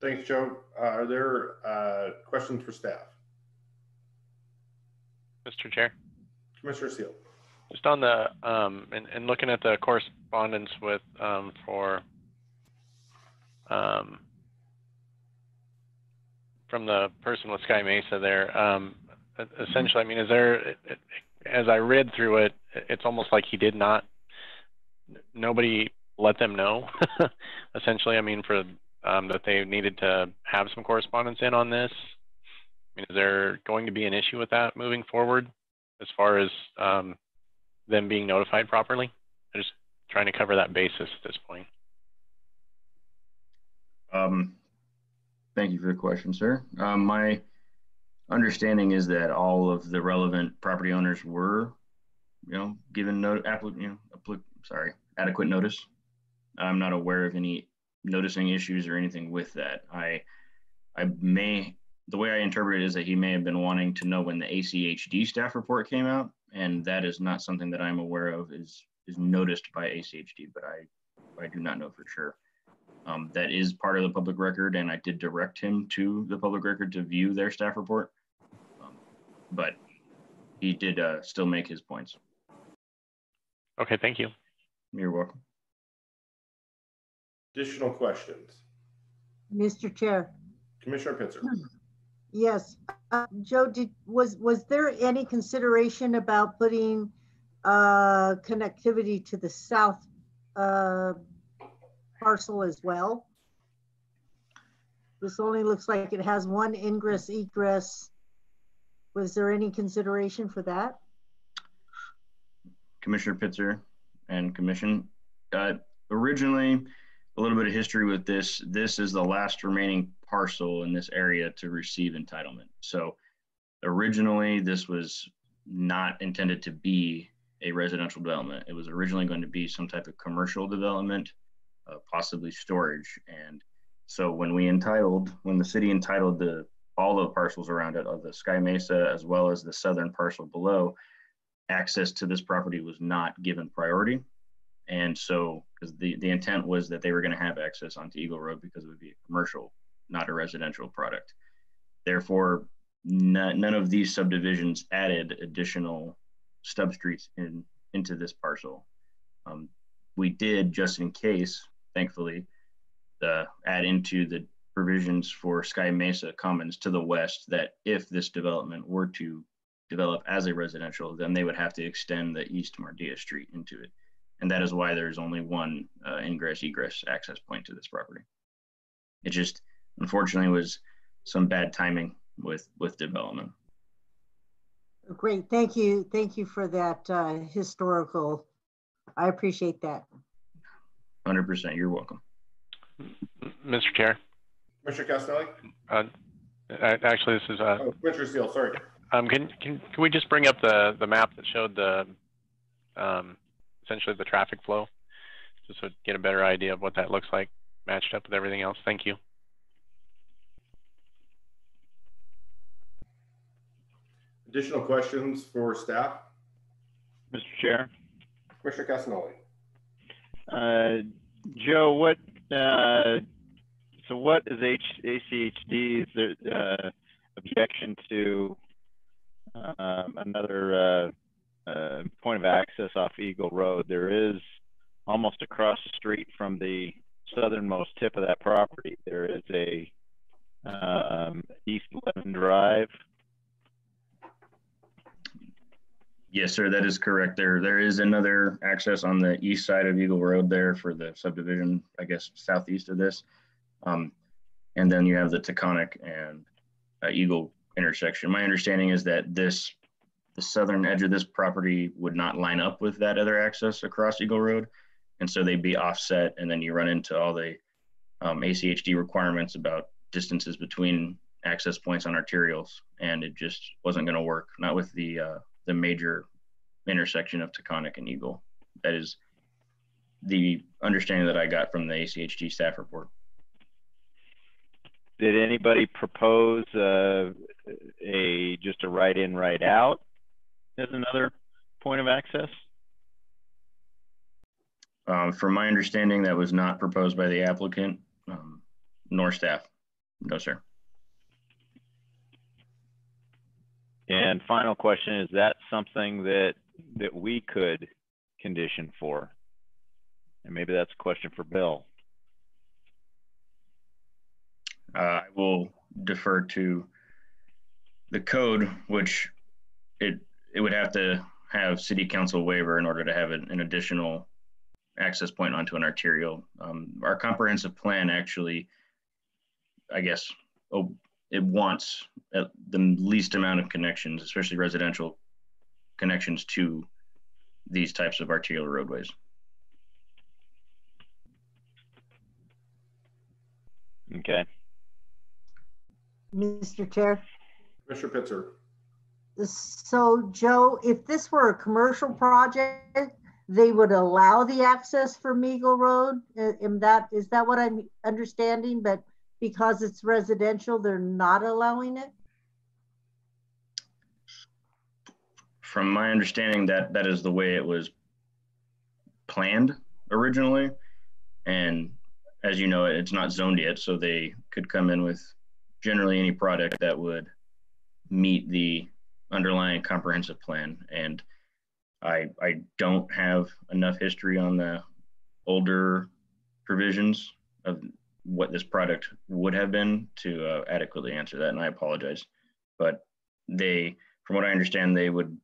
Speaker 2: Thanks, Joe. Are there questions for staff?
Speaker 7: Mr. Chair.
Speaker 2: Commissioner Seal.
Speaker 7: Just on the, and looking at the correspondence with, from the person with Sky Mesa there, essentially, I mean, is there, as I read through it, it's almost like he did not, nobody let them know, essentially, I mean, for, that they needed to have some correspondence in on this. I mean, is there going to be an issue with that moving forward as far as them being notified properly? I'm just trying to cover that basis at this point.
Speaker 1: Thank you for the question, sir. My understanding is that all of the relevant property owners were, given adequate notice. I'm not aware of any noticing issues or anything with that. The way I interpret it is that he may have been wanting to know when the ACHD staff report came out, and that is not something that I'm aware of is noticed by ACHD, but I do not know for sure. That is part of the public record, and I did direct him to the public record to view their staff report, but he did still make his points.
Speaker 7: Okay, thank you.
Speaker 1: You're welcome.
Speaker 2: Additional questions?
Speaker 15: Mr. Chair.
Speaker 2: Commissioner Pitzer.
Speaker 15: Yes, Joe, was there any consideration about putting connectivity to the south parcel as well? This only looks like it has one ingress egress. Was there any consideration for that?
Speaker 1: Commissioner Pitzer and Commission. Originally, a little bit of history with this. This is the last remaining parcel in this area to receive entitlement. So originally, this was not intended to be a residential development. It was originally going to be some type of commercial development, possibly storage. And so when the city entitled all the parcels around it, of the Sky Mesa as well as the southern parcel below, access to this property was not given priority. And so, because the intent was that they were going to have access onto Eagle Road because it would be a commercial, not a residential product. Therefore, none of these subdivisions added additional stub streets into this parcel. We did, just in case, thankfully, add into the provisions for Sky Mesa Commons to the west, that if this development were to develop as a residential, then they would have to extend the East Mardia Street into it. And that is why there's only one ingress egress access point to this property. It just, unfortunately, was some bad timing with development.
Speaker 15: Great, thank you. Thank you for that historical. I appreciate that.
Speaker 1: 100%, you're welcome.
Speaker 7: Mr. Chair.
Speaker 2: Commissioner Castelli?
Speaker 7: Actually, this is
Speaker 2: Commissioner Steele, sorry.
Speaker 7: Can we just bring up the map that showed the essentially the traffic flow, just to get a better idea of what that looks like matched up with everything else? Thank you.
Speaker 2: Additional questions for staff?
Speaker 9: Mr. Chair.
Speaker 2: Commissioner Castelli.
Speaker 9: Joe, what is ACHD's objection to another point of access off Eagle Road? There is, almost across the street from the southernmost tip of that property, there is a East Lemon Drive.
Speaker 1: Yes, sir, that is correct. There is another access on the east side of Eagle Road there for the subdivision, I guess, southeast of this. And then you have the Taconic and Eagle intersection. My understanding is that the southern edge of this property would not line up with that other access across Eagle Road. And so they'd be offset, and then you run into all the ACHD requirements about distances between access points on arterials, and it just wasn't going to work, not with the major intersection of Taconic and Eagle. That is the understanding that I got from the ACHD staff report.
Speaker 9: Did anybody propose just a right in, right out as another point of access?
Speaker 1: From my understanding, that was not proposed by the applicant nor staff. No, sir.
Speaker 9: And final question, is that something that we could condition for? And maybe that's a question for Bill.
Speaker 1: I will defer to the code, which it would have to have city council waiver in order to have an additional access point onto an arterial. Our comprehensive plan actually, I guess, it wants the least amount of connections, especially residential connections, to these types of arterial roadways.
Speaker 9: Okay.
Speaker 15: Mr. Chair.
Speaker 2: Commissioner Pitzer.
Speaker 15: So Joe, if this were a commercial project, they would allow the access from Eagle Road? Is that what I'm understanding? But because it's residential, they're not allowing it?
Speaker 1: From my understanding, that is the way it was planned originally. And as you know, it's not zoned yet, so they could come in with generally any product that would meet the underlying comprehensive plan. And I don't have enough history on the older provisions of what this product would have been to adequately answer that, and I apologize. But from what I understand, they would,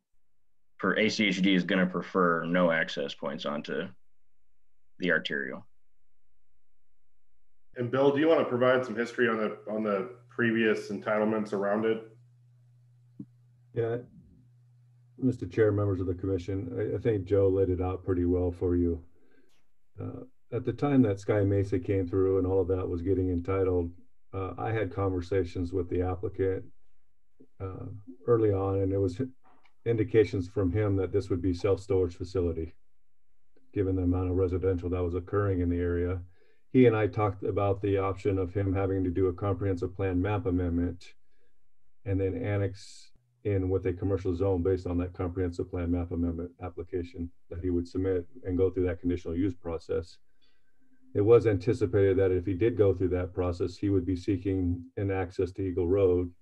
Speaker 1: per ACHD, is going to prefer no access points onto the arterial.
Speaker 2: And Bill, do you want to provide some history on the previous entitlements around it?
Speaker 8: Yeah, Mr. Chair, members of the commission, I think Joe laid it out pretty well for you. At the time that Sky Mesa came through and all of that was getting entitled, I had conversations with the applicant early on, and there was indications from him that this would be self-storage facility, given the amount of residential that was occurring in the area. He and I talked about the option of him having to do a comprehensive plan map amendment and then annex in with a commercial zone based on that comprehensive plan map amendment application that he would submit and go through that conditional use process. It was anticipated that if he did go through that process, he would be seeking an access to Eagle Road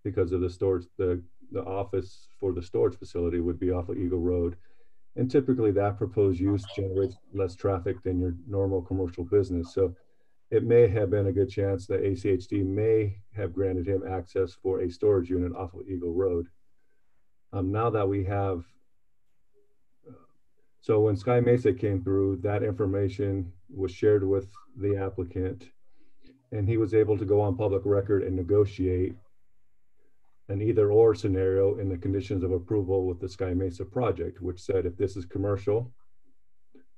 Speaker 8: because of the storage, the office for the storage facility would be off of Eagle Road. And typically that proposed use generates less traffic than your normal commercial business. So it may have been a good chance that ACHD may have granted him access for a storage unit off of Eagle Road. Now that we have, so when Sky Mesa came through, that information was shared with the applicant, and he was able to go on public record and negotiate an either or scenario in the conditions of approval with the Sky Mesa project, which said if this is commercial,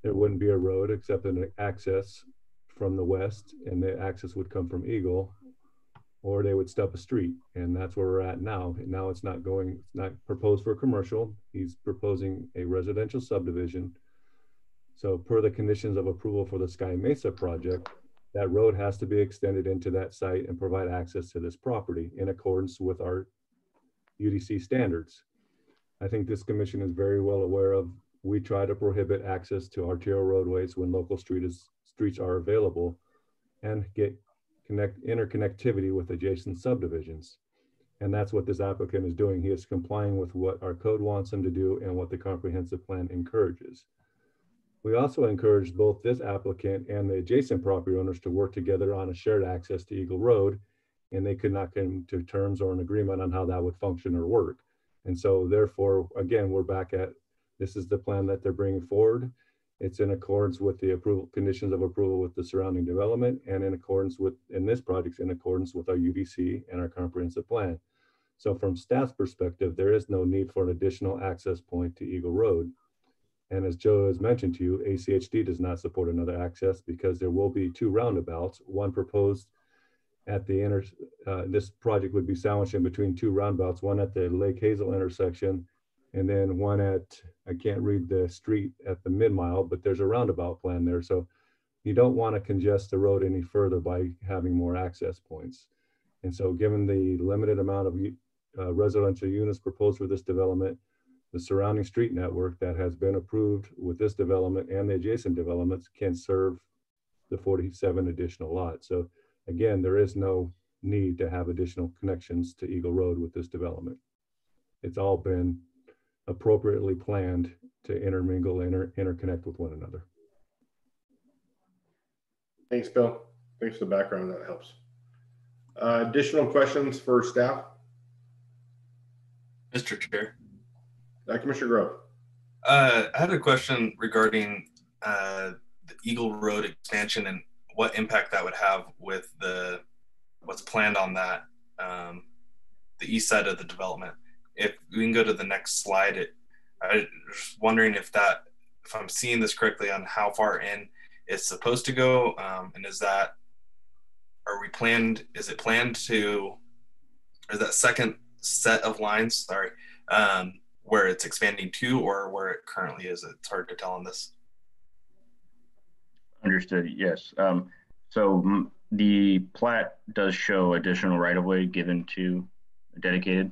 Speaker 8: there wouldn't be a road except an access from the west, and the access would come from Eagle, or they would step a street. And that's where we're at now. Now it's not proposed for commercial. He's proposing a residential subdivision. So per the conditions of approval for the Sky Mesa project, that road has to be extended into that site and provide access to this property in accordance with our UDC standards. I think this commission is very well aware of, we try to prohibit access to arterial roadways when local streets are available and get interconnectivity with adjacent subdivisions. And that's what this applicant is doing. He is complying with what our code wants him to do and what the comprehensive plan encourages. We also encourage both this applicant and the adjacent property owners to work together on a shared access to Eagle Road, and they could not come to terms or an agreement on how that would function or work. And so therefore, again, we're back at, this is the plan that they're bringing forward. It's in accordance with the approval conditions of approval with the surrounding development, and in accordance with, in this project, in accordance with our UDC and our comprehensive plan. So from staff's perspective, there is no need for an additional access point to Eagle Road. And as Joe has mentioned to you, ACHD does not support another access because there will be two roundabouts, one proposed at the this project would be sandwiched in between two roundabouts, one at the Lake Hazel intersection, and then one at, I can't read the street at the mid-mile, but there's a roundabout plan there. So you don't want to congest the road any further by having more access points. And so given the limited amount of residential units proposed for this development, the surrounding street network that has been approved with this development and the adjacent developments can serve the 47 additional lots. So again, there is no need to have additional connections to Eagle Road with this development. It's all been appropriately planned to intermingle and interconnect with one another.
Speaker 2: Thanks, Bill. Thanks for the background. That helps. Additional questions for staff?
Speaker 3: Mr. Chair.
Speaker 2: Commissioner Grove.
Speaker 3: I had a question regarding the Eagle Road expansion and what impact that would have with what's planned on that, the east side of the development. If we can go to the next slide, I was wondering if I'm seeing this correctly on how far in it's supposed to go, and is it planned to, or that second set of lines, sorry, where it's expanding to, or where it currently is? It's hard to tell on this.
Speaker 1: Understood, yes. So the plat does show additional right-of-way given to dedicated.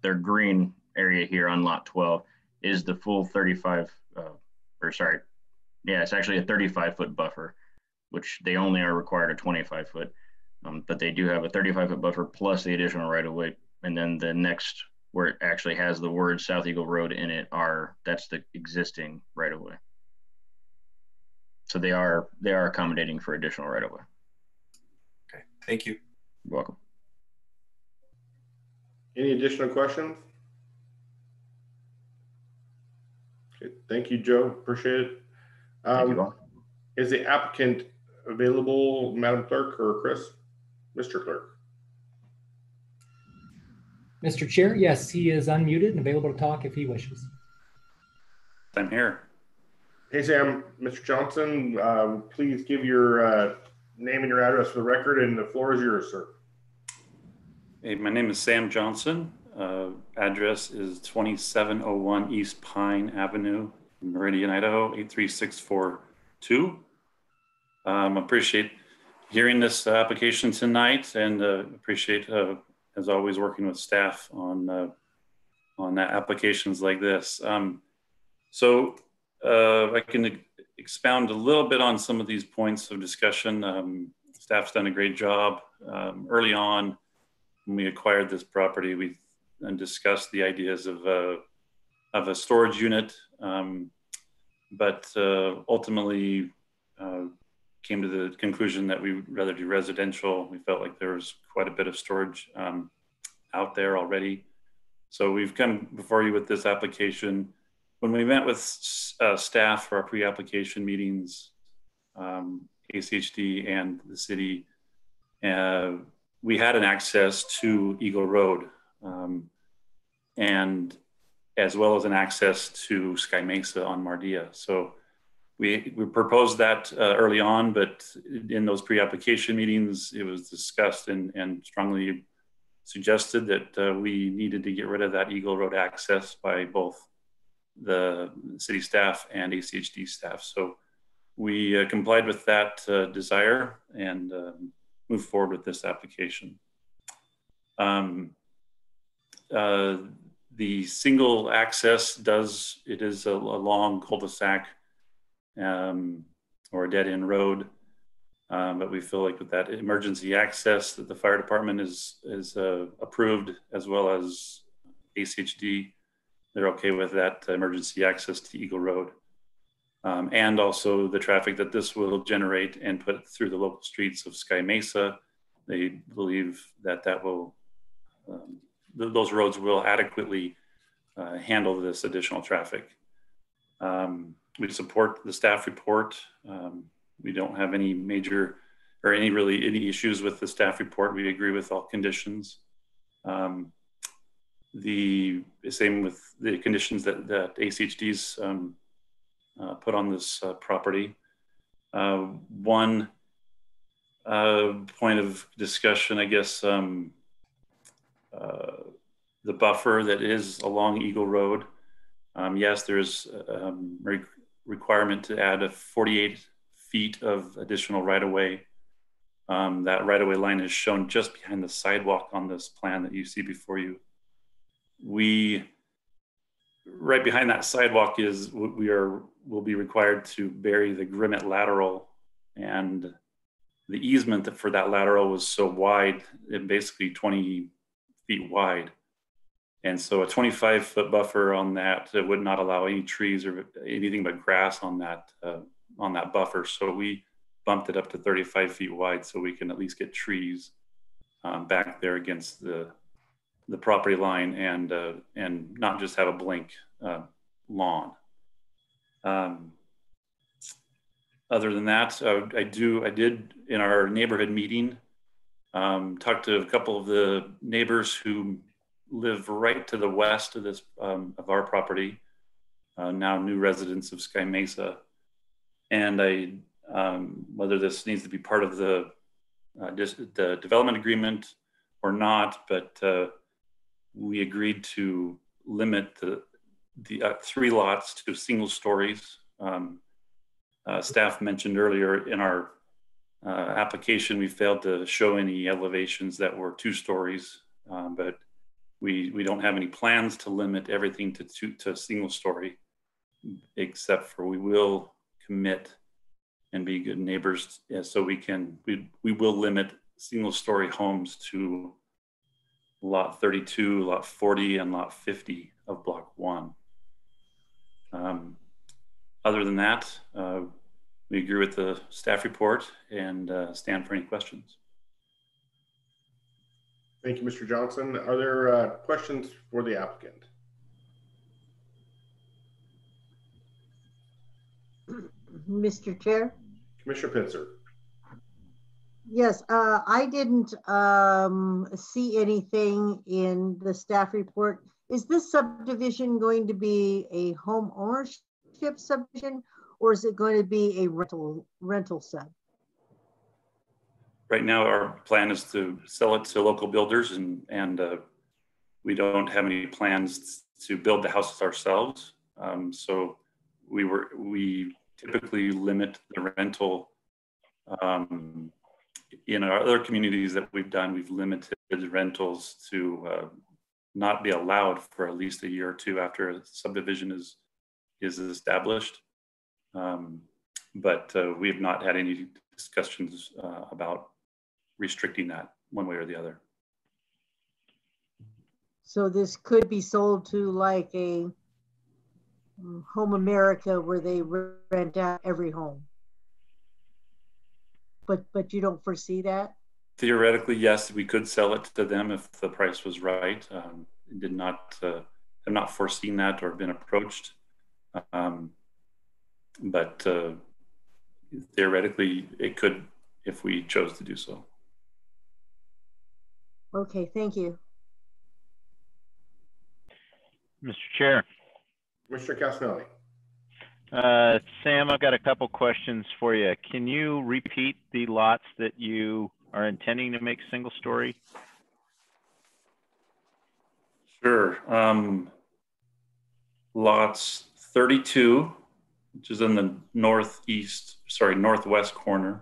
Speaker 1: Their green area here on lot 12 is the full 35, it's actually a 35-foot buffer, which they only are required a 25-foot, but they do have a 35-foot buffer plus the additional right-of-way. And then the next, where it actually has the word South Eagle Road in it, that's the existing right-of-way. So they are accommodating for additional right-of-way.
Speaker 3: Okay, thank you.
Speaker 1: You're welcome.
Speaker 2: Any additional questions? Okay, thank you, Joe. Appreciate it.
Speaker 1: Thank you all.
Speaker 2: Is the applicant available, Madam Clerk or Chris? Mr. Clerk.
Speaker 4: Mr. Chair, yes, he is unmuted and available to talk if he wishes.
Speaker 16: I'm here.
Speaker 2: Hey, Sam. Mr. Johnson, please give your name and your address for the record, and the floor is yours, sir.
Speaker 16: Hey, my name is Sam Johnson. Address is 2701 East Pine Avenue, Meridian, Idaho, 83642. Appreciate hearing this application tonight, and appreciate, as always, working with staff on applications like this. I can expound a little bit on some of these points of discussion. Staff's done a great job. Early on, when we acquired this property, we discussed the ideas of a storage unit, but ultimately came to the conclusion that we'd rather do residential. We felt like there was quite a bit of storage out there already. So we've come before you with this application. When we met with staff for our pre-application meetings, ACHD and the city, we had an access to Eagle Road, and as well as an access to Sky Mesa on Mardia. So we proposed that early on, but in those pre-application meetings, it was discussed and strongly suggested that we needed to get rid of that Eagle Road access by both the city staff and ACHD staff. So we complied with that desire and moved forward with this application. The single access is a long cul-de-sac or a dead-end road, but we feel like with that emergency access that the fire department is approved, as well as ACHD, they're okay with that emergency access to Eagle Road. And also the traffic that this will generate and put through the local streets of Sky Mesa. They believe that will, those roads will adequately handle this additional traffic. We support the staff report. We don't have any major or any issues with the staff report. We agree with all conditions. The same with the conditions that ACHD's put on this property. One point of discussion, I guess, the buffer that is along Eagle Road. Yes, there's a requirement to add 48 feet of additional right-of-way. That right-of-way line is shown just behind the sidewalk on this plan that you see before you. Right behind that sidewalk is will be required to bury the Grimmett lateral, and the easement for that lateral was so wide, it basically 20 feet wide. And so a 25-foot buffer on that would not allow any trees or anything but grass on that buffer. So we bumped it up to 35 feet wide so we can at least get trees back there against the property line and not just have a blank lawn. Other than that, I did in our neighborhood meeting talk to a couple of the neighbors who live right to the west of this of our property, now new residents of Sky Mesa, and whether this needs to be part of the development agreement or not, but we agreed to limit the 3 lots to single stories. Staff mentioned earlier in our application, we failed to show any elevations that were 2 stories, but we don't have any plans to limit everything to single story, except for we will commit and be good neighbors. So we will limit single story homes to lot 32, lot 40, and lot 50 of block 1. Other than that, we agree with the staff report and stand for any questions.
Speaker 2: Thank you, Mr. Johnson. Are there questions for the applicant?
Speaker 15: Mr. Chair?
Speaker 2: Commissioner Pitzer.
Speaker 15: Yes, I didn't see anything in the staff report. Is this subdivision going to be a home ownership subdivision, or is it going to be a rental sub?
Speaker 16: Right now, our plan is to sell it to local builders, and we don't have any plans to build the houses ourselves. So we typically limit the rental. In our other communities that we've done, we've limited rentals to not be allowed for at least a year or two after a subdivision is established. But we have not had any discussions about restricting that one way or the other.
Speaker 15: So this could be sold to like a Home America where they rent out every home. But you don't foresee that?
Speaker 16: Theoretically, yes, we could sell it to them if the price was right. Did not have not foreseen that or been approached. But theoretically, it could if we chose to do so.
Speaker 15: Okay, thank you.
Speaker 9: Mr. Chair.
Speaker 2: Mr. Casanelli.
Speaker 9: Sam, I've got a couple questions for you. Can you repeat the lots that you are intending to make single story?
Speaker 16: Sure. Lots 32, which is in the northwest corner.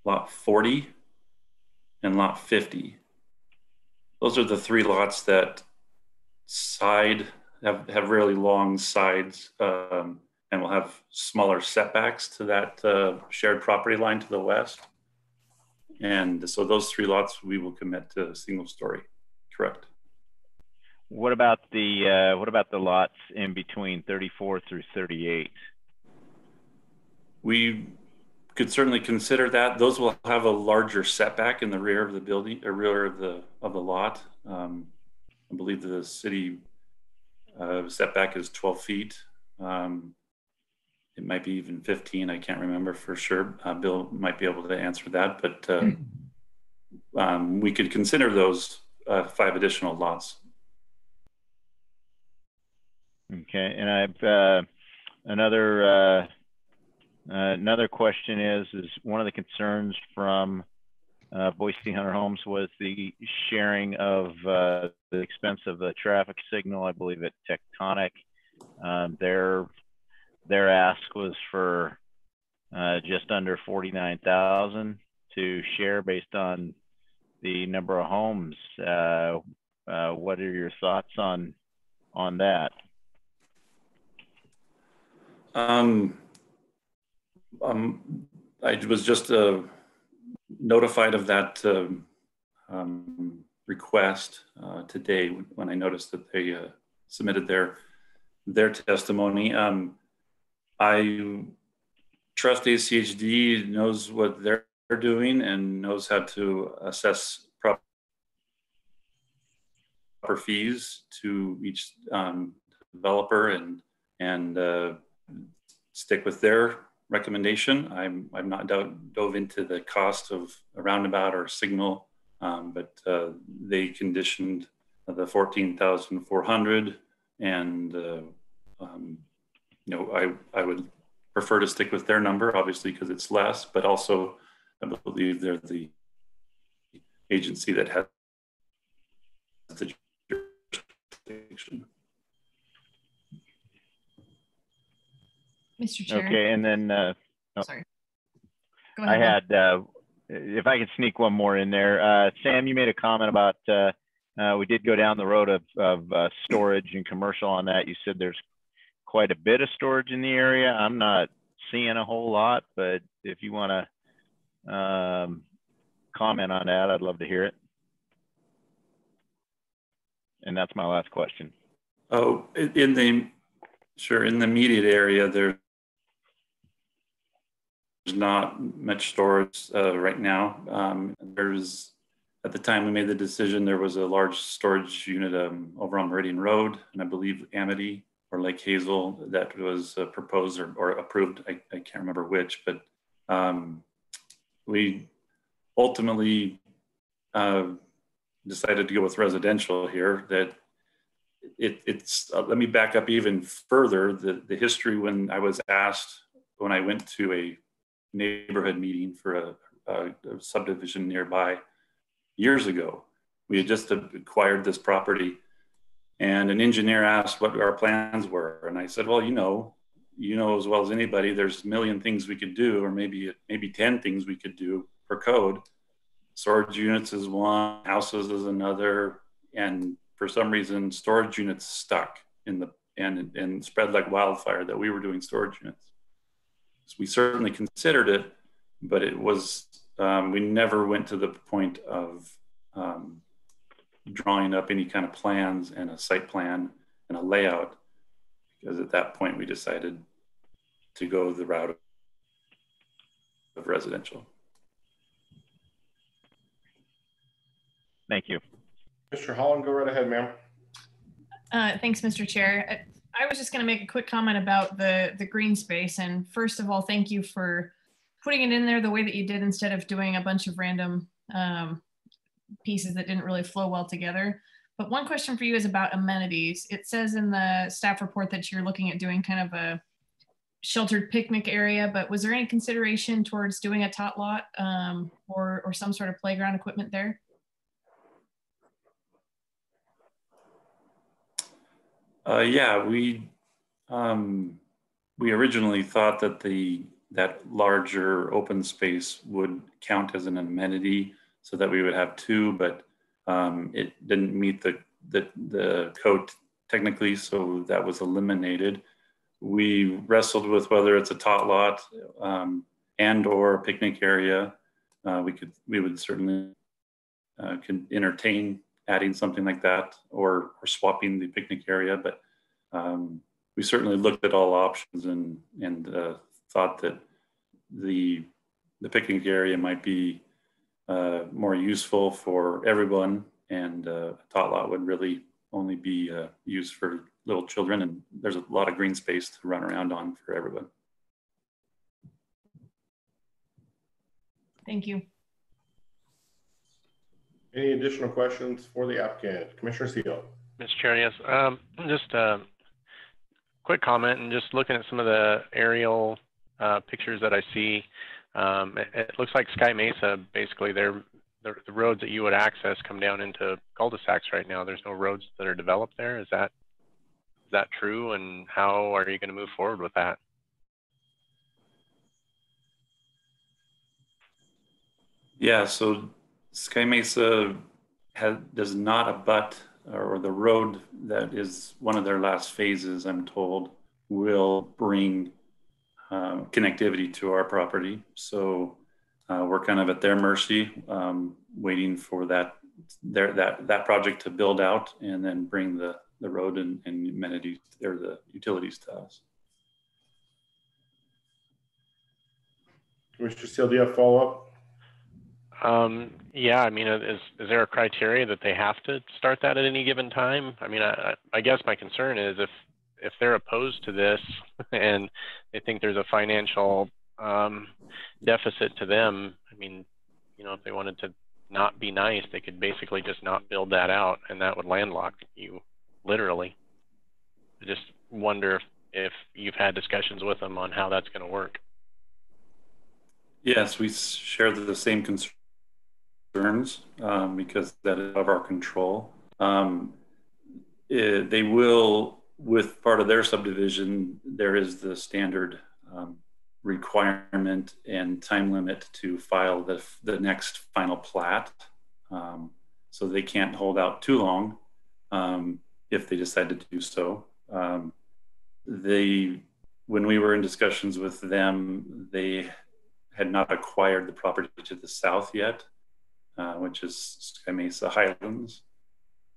Speaker 16: Lot 40 and lot 50. Those are the three lots that have really long sides and will have smaller setbacks to that shared property line to the west. And so those three lots we will commit to single story, correct?
Speaker 9: What about the lots in between 34 through 38?
Speaker 16: We could certainly consider that. Those will have a larger setback in the rear of the building, or rear of the lot. I believe the city setback is 12 feet. It might be even 15. I can't remember for sure. Bill might be able to answer that, but we could consider those 5 additional lots.
Speaker 9: Okay, and I've another question is one of the concerns from Boise Hunter Homes was the sharing of the expense of the traffic signal. I believe at Tectonic, their ask was for just under 49,000 to share based on the number of homes. What are your thoughts on that?
Speaker 16: I was just notified of that request today when I noticed that they submitted their testimony. I trust ACHD knows what they're doing and knows how to assess proper fees to each developer and stick with their recommendation. I've not dove into the cost of a roundabout or signal, but they conditioned the 14,400, and I would prefer to stick with their number, obviously, because it's less, but also I believe they're the agency that has the jurisdiction.
Speaker 10: Mr. Chair.
Speaker 9: Okay, and then
Speaker 10: sorry. Go ahead.
Speaker 9: I had, if I could sneak one more in there, Sam, you made a comment about we did go down the road of storage and commercial on that. You said there's quite a bit of storage in the area. I'm not seeing a whole lot, but if you want to comment on that, I'd love to hear it. And that's my last question.
Speaker 16: Oh, in the immediate area, there's not much storage right now. There's, at the time we made the decision, there was a large storage unit over on Meridian Road, and I believe Amity or Lake Hazel that was proposed or approved. I can't remember which, but we ultimately decided to go with residential here. That it's let me back up even further. The history when I was asked, when I went to a neighborhood meeting for a subdivision nearby years ago, we had just acquired this property, and an engineer asked what our plans were, and I said, well, you know as well as anybody, there's a million things we could do, or maybe 10 things we could do for code. Storage units is one, houses is another, and for some reason storage units stuck and spread like wildfire that we were doing storage units. So we certainly considered it, but it was we never went to the point of drawing up any kind of plans and a site plan and a layout, because at that point we decided to go the route of residential.
Speaker 9: Thank you.
Speaker 2: Mr. Holland, go right ahead, ma'am.
Speaker 10: Thanks, Mr. Chair. I was just going to make a quick comment about the green space. And first of all, thank you for putting it in there the way that you did, instead of doing a bunch of random pieces that didn't really flow well together. But one question for you is about amenities. It says in the staff report that you're looking at doing kind of a sheltered picnic area, but was there any consideration towards doing a tot lot or some sort of playground equipment there?
Speaker 16: Yeah, we originally thought that that larger open space would count as an amenity, so that we would have two, but it didn't meet the code technically, so that was eliminated. We wrestled with whether it's a tot lot and or a picnic area. We would certainly could entertain adding something like that, or swapping the picnic area, but we certainly looked at all options and thought that the picnic area might be more useful for everyone, and a tot lot would really only be used for little children, and there's a lot of green space to run around on for everyone.
Speaker 10: Thank you.
Speaker 2: Any additional questions for the applicant? Commissioner Seal.
Speaker 7: Mr. Chair, yes. Just a quick comment, and just looking at some of the aerial pictures that I see, it looks like Sky Mesa, basically the roads that you would access come down into cul-de-sacs right now. There's no roads that are developed there. Is that true? And how are you going to move forward with that?
Speaker 16: Yeah, so Sky Mesa does not abut, or the road that is one of their last phases, I'm told, will bring connectivity to our property. So we're kind of at their mercy, waiting for that project to build out and then bring the road and amenities, or the utilities, to us.
Speaker 2: Mr. Seal, do you have follow-up?
Speaker 7: Yeah, I mean, is there a criteria that they have to start that at any given time? I mean, I guess my concern is if they're opposed to this and they think there's a financial deficit to them, I mean, if they wanted to not be nice, they could basically just not build that out, and that would landlock you, literally. I just wonder if you've had discussions with them on how that's going to work.
Speaker 16: Yes, we share the same concerns, because that is of our control. They will, with part of their subdivision, there is the standard requirement and time limit to file the next final plat. So they can't hold out too long if they decide to do so. When we were in discussions with them, they had not acquired the property to the south yet, which is Sky Mesa Highlands.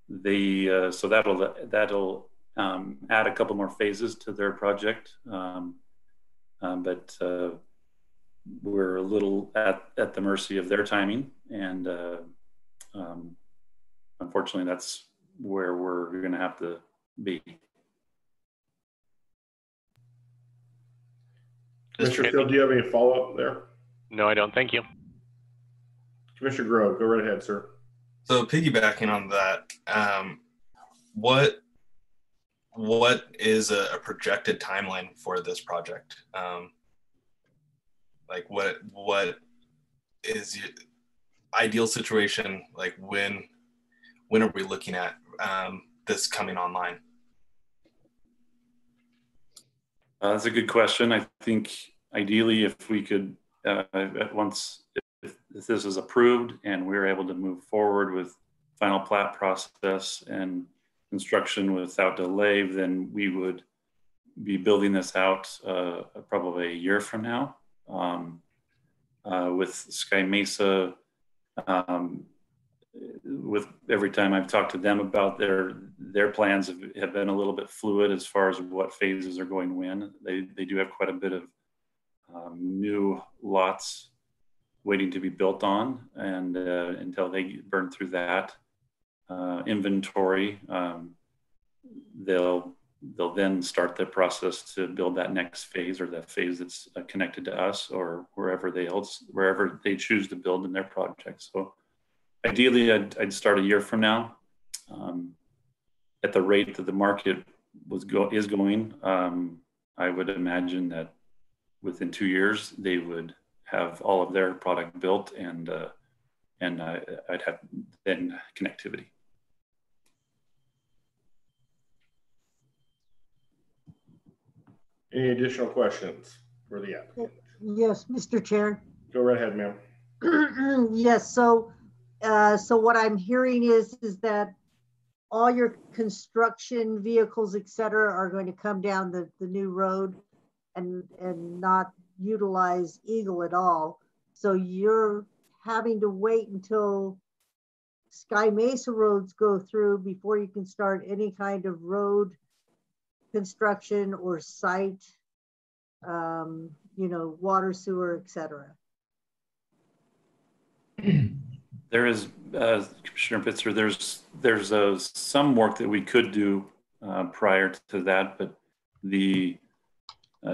Speaker 16: So that'll add a couple more phases to their project, but we're a little at the mercy of their timing, and unfortunately, that's where we're going to have to be.
Speaker 2: Mr. Field, do you have any follow-up there?
Speaker 7: No, I don't. Thank you.
Speaker 2: Commissioner Grove, go right ahead, sir.
Speaker 3: So piggybacking on that, what is a projected timeline for this project? Like what is your ideal situation? Like when are we looking at this coming online?
Speaker 16: That's a good question. I think ideally, if we could, if this is approved and we're able to move forward with final plat process and construction without delay, then we would be building this out probably a year from now. With Sky Mesa, with every time I've talked to them about their plans have been a little bit fluid as far as what phases are going when. They do have quite a bit of new lots waiting to be built on, and until they burn through that inventory, they'll then start the process to build that next phase, or that phase that's connected to us, or wherever they choose to build in their project. So ideally, I'd start a year from now. At the rate that the market is going, I would imagine that within 2 years they would have all of their product built, and I'd have then connectivity.
Speaker 2: Any additional questions for the applicant?
Speaker 15: Yes, Mr. Chair.
Speaker 2: Go right ahead, ma'am.
Speaker 15: Yes, so what I'm hearing is that all your construction vehicles, et cetera, are going to come down the new road and not utilize Eagle at all. So you're having to wait until Sky Mesa roads go through before you can start any kind of road construction or site, water, sewer, et cetera.
Speaker 16: There is, Commissioner Pitzer, there's some work that we could do prior to that, but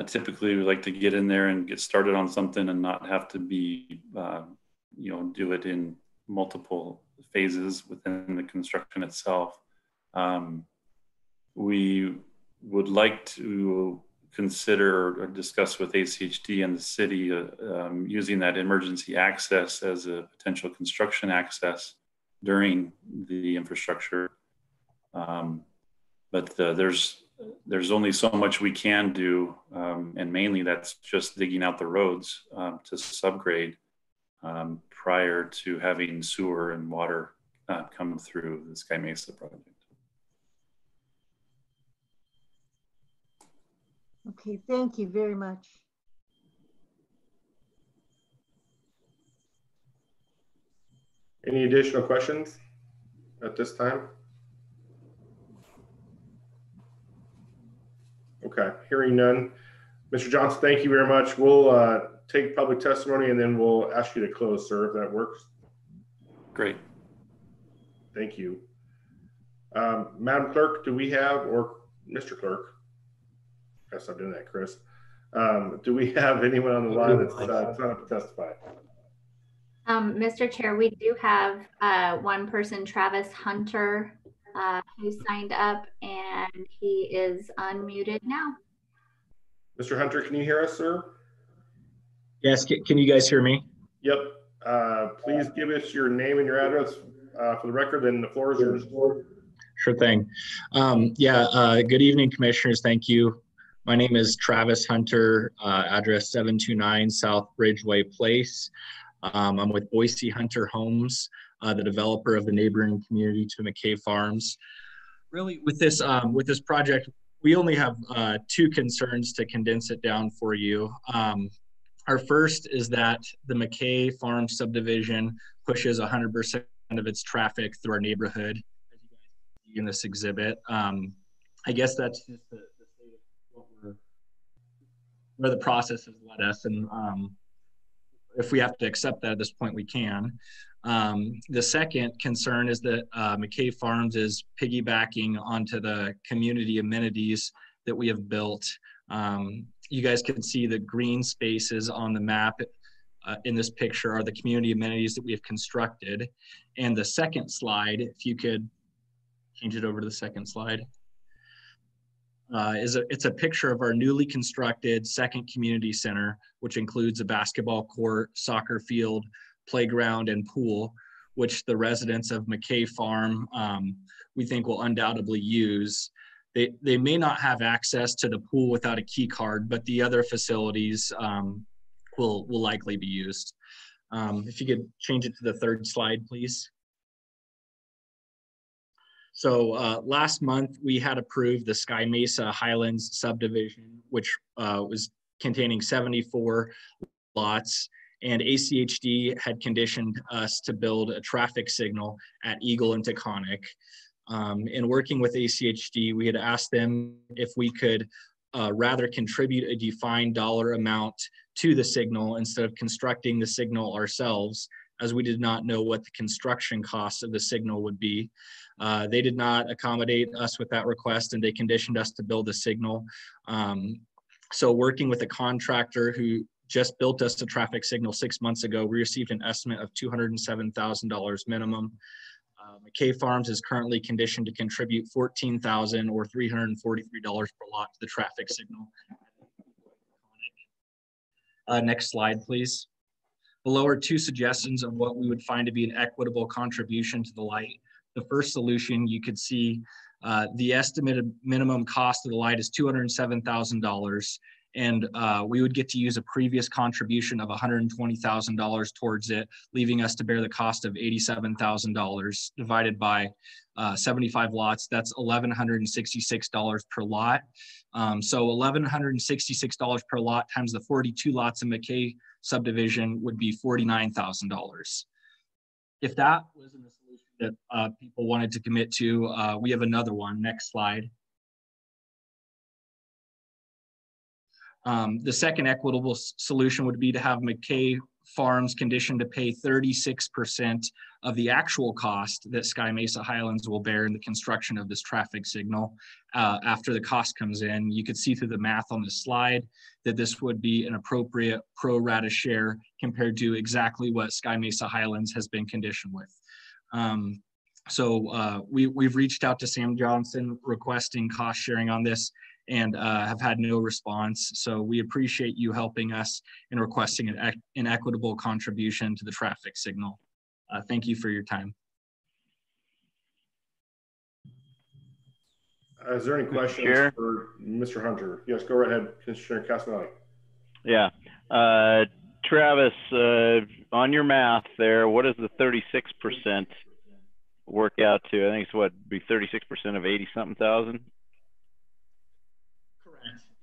Speaker 16: typically we like to get in there and get started on something and not have to be, do it in multiple phases within the construction itself. We would like to consider or discuss with ACHD and the city using that emergency access as a potential construction access during the infrastructure. But there's only so much we can do, and mainly that's just digging out the roads to subgrade prior to having sewer and water come through the Sky Mesa project.
Speaker 15: Okay, thank you very much.
Speaker 2: Any additional questions at this time? Okay, hearing none. Mr. Johnson, thank you very much. We'll take public testimony and then we'll ask you to close, sir, if that works.
Speaker 16: Great.
Speaker 2: Thank you. Madam Clerk, do we have, or Mr. Clerk, I guess I'm doing that, Chris. Do we have anyone on the line that's signed up to testify?
Speaker 5: Mr. Chair, we do have one person, Travis Hunter, who signed up, and he is unmuted now.
Speaker 2: Mr. Hunter, can you hear us, sir?
Speaker 17: Yes, can you guys hear me?
Speaker 2: Yep. Please give us your name and your address for the record, and the floor is yours.
Speaker 17: Sure thing. Good evening, commissioners. Thank you. My name is Travis Hunter, address 729 South Bridgeway Place. I'm with Boise Hunter Homes, the developer of the neighboring community to McKay Farms. Really, with this project, we only have two concerns to condense it down for you. Our first is that the McKay Farm subdivision pushes 100% of its traffic through our neighborhood, as you guys see in this exhibit. I guess that's just the state of where the process has led us, and if we have to accept that at this point, we can. The second concern is that McKay Farms is piggybacking onto the community amenities that we have built. You guys can see the green spaces on the map. in this picture are the community amenities that we have constructed. And the second slide, if you could change it over to the second slide, it's a picture of our newly constructed second community center, which includes a basketball court, soccer field, playground, and pool, which the residents of McKay Farm we think will undoubtedly use. They may not have access to the pool without a key card, but the other facilities will likely be used. If you could change it to the third slide, please. So last month we had approved the Sky Mesa Highlands subdivision, which was containing 74 lots, and ACHD had conditioned us to build a traffic signal at Eagle and Taconic. In working with ACHD, we had asked them if we could rather contribute a defined dollar amount to the signal instead of constructing the signal ourselves, as we did not know what the construction costs of the signal would be. They did not accommodate us with that request, and they conditioned us to build a signal. So working with a contractor who just built us a traffic signal 6 months ago, we received an estimate of $207,000 minimum. McKay Farms is currently conditioned to contribute $14,000 or $343 per lot to the traffic signal. Next slide, please. Below are two suggestions of what we would find to be an equitable contribution to the light. The first solution, you could see the estimated minimum cost of the light is $207,000, and we would get to use a previous contribution of $120,000 towards it, leaving us to bear the cost of $87,000 divided by 75 lots. That's $1,166 per lot. So $1,166 per lot times the 42 lots in McKay subdivision would be $49,000. If that wasn't a solution that people wanted to commit to, we have another one. Next slide. The second equitable solution would be to have McKay Farms conditioned to pay 36% of the actual cost that Sky Mesa Highlands will bear in the construction of this traffic signal after the cost comes in. You could see through the math on this slide that this would be an appropriate pro rata share compared to exactly what Sky Mesa Highlands has been conditioned with. We've reached out to Sam Johnson requesting cost sharing on this, and have had no response. So we appreciate you helping us in requesting an equitable contribution to the traffic signal. Thank you for your time.
Speaker 2: Is there any questions for Mr. Hunter? Yes, go right ahead, Commissioner Castanelli.
Speaker 9: Yeah. Travis, on your math there, what does the 36% work out to? I think it's what, be 36% of 80-something thousand?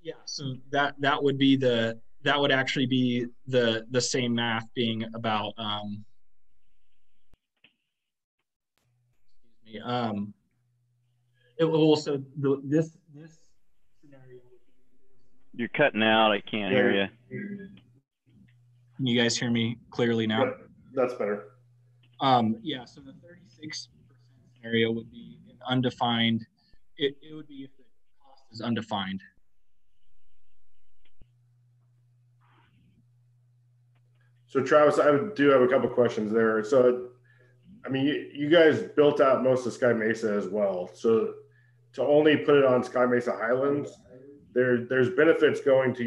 Speaker 17: Yeah, so that would be that would actually be the same math being about it will also this scenario.
Speaker 9: You're cutting out. I can't hear you.
Speaker 17: Can you guys hear me clearly now?
Speaker 2: Yep, that's better.
Speaker 17: Yeah, so the 36% scenario would be an undefined. It would be if the cost is undefined.
Speaker 2: So Travis, I do have a couple questions there. So, I mean, you guys built out most of Sky Mesa as well. So to only put it on Sky Mesa Highlands, there's benefits going to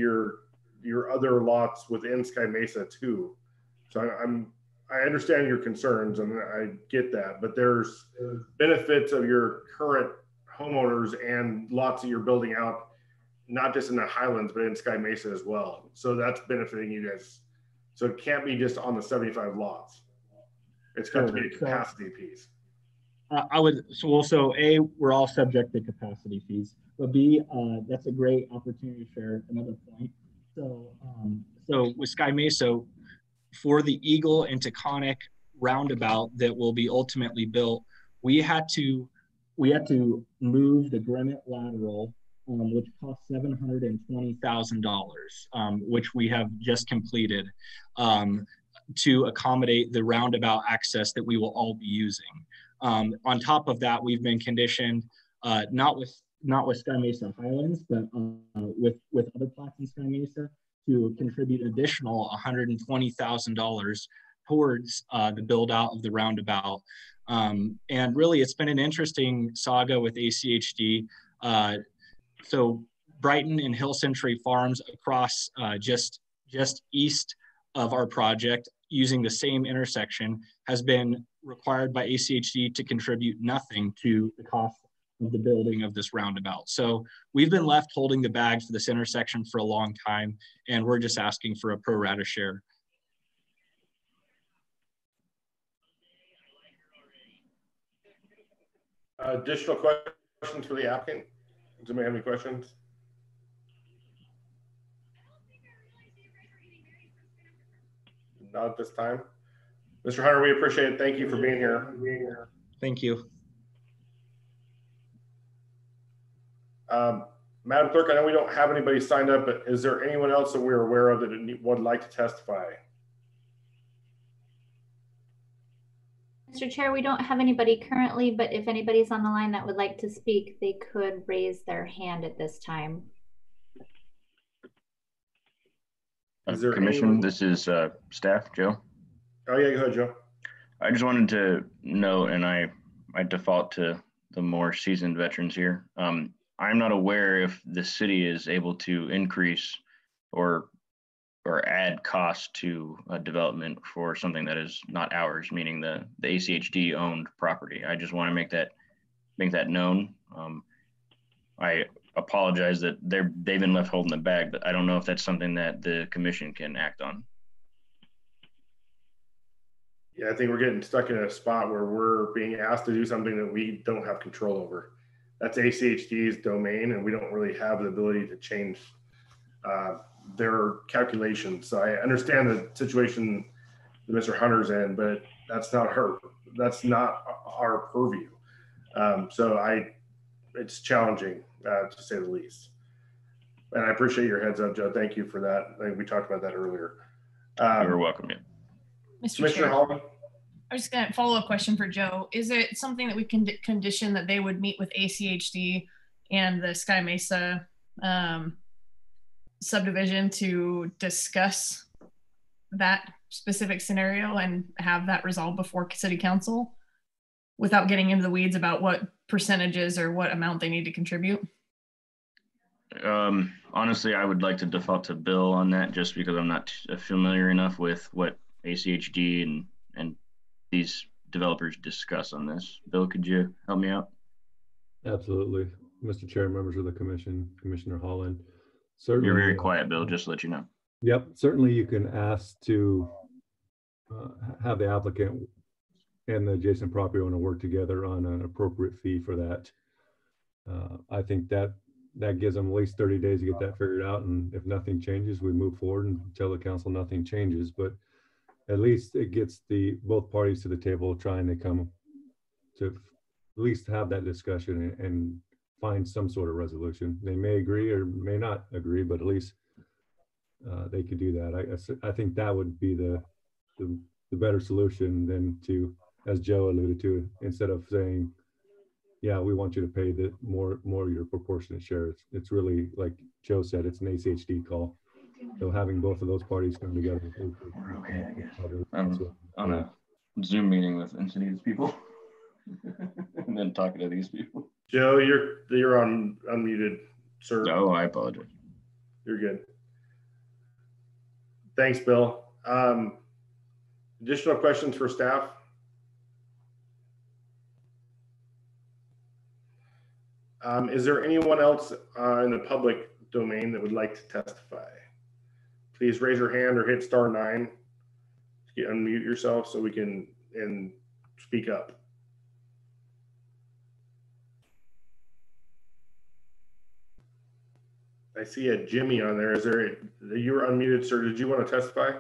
Speaker 2: your other lots within Sky Mesa too. So I understand your concerns and I get that, but there's benefits of your current homeowners and lots that you're building out, not just in the Highlands, but in Sky Mesa as well. So that's benefiting you guys. So it can't be just on the 75 lots. It's got to be a capacity piece.
Speaker 17: So A, we're all subject to capacity fees, but B, that's a great opportunity to share another point. So with Sky Mesa, for the Eagle and Taconic roundabout that will be ultimately built, we had to move the Grimmett lateral, which cost $720,000, which we have just completed, to accommodate the roundabout access that we will all be using. On top of that, we've been conditioned, not with Sky Mesa Highlands, but with other plots in Sky Mesa, to contribute additional $120,000 towards the build out of the roundabout. And really, it's been an interesting saga with ACHD. So Brighton and Hill Century Farms across just east of our project, using the same intersection, has been required by ACHD to contribute nothing to the cost of the building of this roundabout. So we've been left holding the bag for this intersection for a long time, and we're just asking for a pro rata share.
Speaker 2: Additional questions for the applicant? Does anybody have any questions? Not at this time. Mr. Hunter, we appreciate it. Thank you for being here.
Speaker 17: Thank you.
Speaker 2: Madam Clerk, I know we don't have anybody signed up, but is there anyone else that we're aware of that would like to testify?
Speaker 5: Mr. Chair, we don't have anybody currently, but if anybody's on the line that would like to speak, they could raise their hand at this time.
Speaker 1: Commission, this is staff, Joe.
Speaker 2: Oh yeah, go ahead, Joe.
Speaker 1: I just wanted to note, and I default to the more seasoned veterans here. I'm not aware if the city is able to increase or add cost to a development for something that is not ours, meaning the ACHD owned property. I just want to make that known. I apologize that they've been left holding the bag, but I don't know if that's something that the commission can act on.
Speaker 2: Yeah, I think we're getting stuck in a spot where we're being asked to do something that we don't have control over. That's ACHD's domain, and we don't really have the ability to change their calculations. So I understand the situation that Mr. Hunter's in, but that's not our purview. It's challenging to say the least. And I appreciate your heads up, Joe. Thank you for that. I think we talked about that earlier.
Speaker 1: You're welcome. Yeah.
Speaker 10: Mr. Chair, I was just going to follow up question for Joe. Is it something that we can condition that they would meet with ACHD and the Sky Mesa subdivision to discuss that specific scenario and have that resolved before City Council without getting into the weeds about what percentages or what amount they need to contribute?
Speaker 1: Honestly, I would like to default to Bill on that, just because I'm not familiar enough with what ACHD and these developers discuss on this. Bill, could you help me out?
Speaker 8: Absolutely. Mr. Chair, members of the commission, Commissioner Holland. Certainly,
Speaker 1: you're very quiet, Bill, just to let you know.
Speaker 8: Yep, certainly you can ask to have the applicant and the adjacent property owner work together on an appropriate fee for that. I think that gives them at least 30 days to get that figured out, and if nothing changes, we move forward and tell the council nothing changes. But at least it gets both parties to the table trying to come to at least have that discussion and find some sort of resolution. They may agree or may not agree, but at least they could do that. I think that would be the better solution than to, as Joe alluded to, instead of saying, yeah, we want you to pay the more your proportionate share. It's really, like Joe said, it's an ACHD call. So having both of those parties come together.
Speaker 1: Okay, I guess. I'm on a Zoom meeting with these people and then talking to these people.
Speaker 2: Joe, you're unmuted, sir.
Speaker 1: No, I apologize.
Speaker 2: You're good. Thanks, Bill. Additional questions for staff? Is there anyone else in the public domain that would like to testify? Please raise your hand or hit *9 to unmute yourself so we can speak up. I see a Jimmy on there. You were unmuted, sir. Did you want to testify?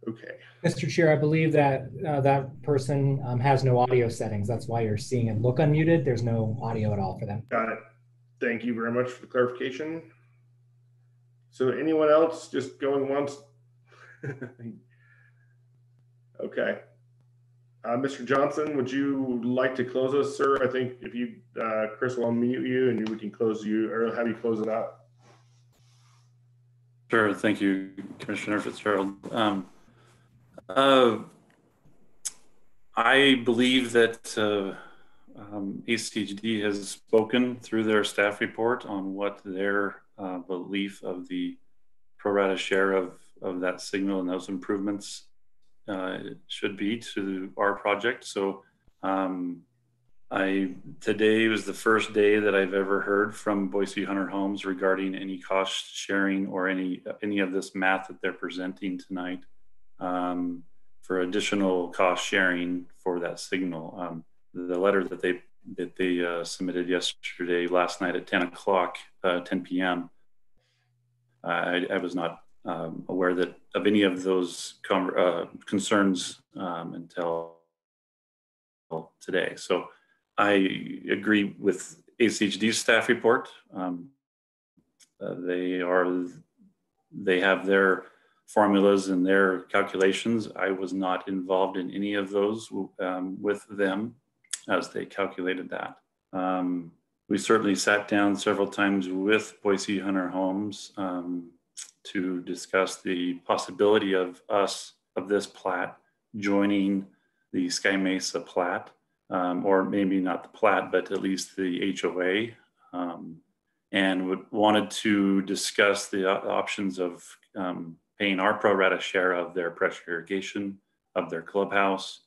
Speaker 2: Okay.
Speaker 4: Mr. Chair, I believe that that person has no audio settings. That's why you're seeing it look unmuted. There's no audio at all for them.
Speaker 2: Got it. Thank you very much for the clarification. So anyone else just going once? Okay. Mr. Johnson, would you like to close us, sir? I think if you, Chris will unmute you and we can close you or have you close it out.
Speaker 16: Sure, thank you, Commissioner Fitzgerald. I believe that ACHD has spoken through their staff report on what their belief of the pro rata share of that signal and those improvements should be to our project. So today was the first day that I've ever heard from Boise Hunter Homes regarding any cost sharing or any of this math that they're presenting tonight for additional cost sharing for that signal. The letter that they submitted last night at 10 o'clock, 10 p.m. I was not aware of any of those concerns until today. So I agree with ACHD's staff report. They have their formulas and their calculations. I was not involved in any of those with them as they calculated that. We certainly sat down several times with Boise Hunter Homes to discuss the possibility of this plat joining the Sky Mesa plat, or maybe not the plat, but at least the HOA, and wanted to discuss the options of paying our pro rata share of their pressure irrigation, of their clubhouse,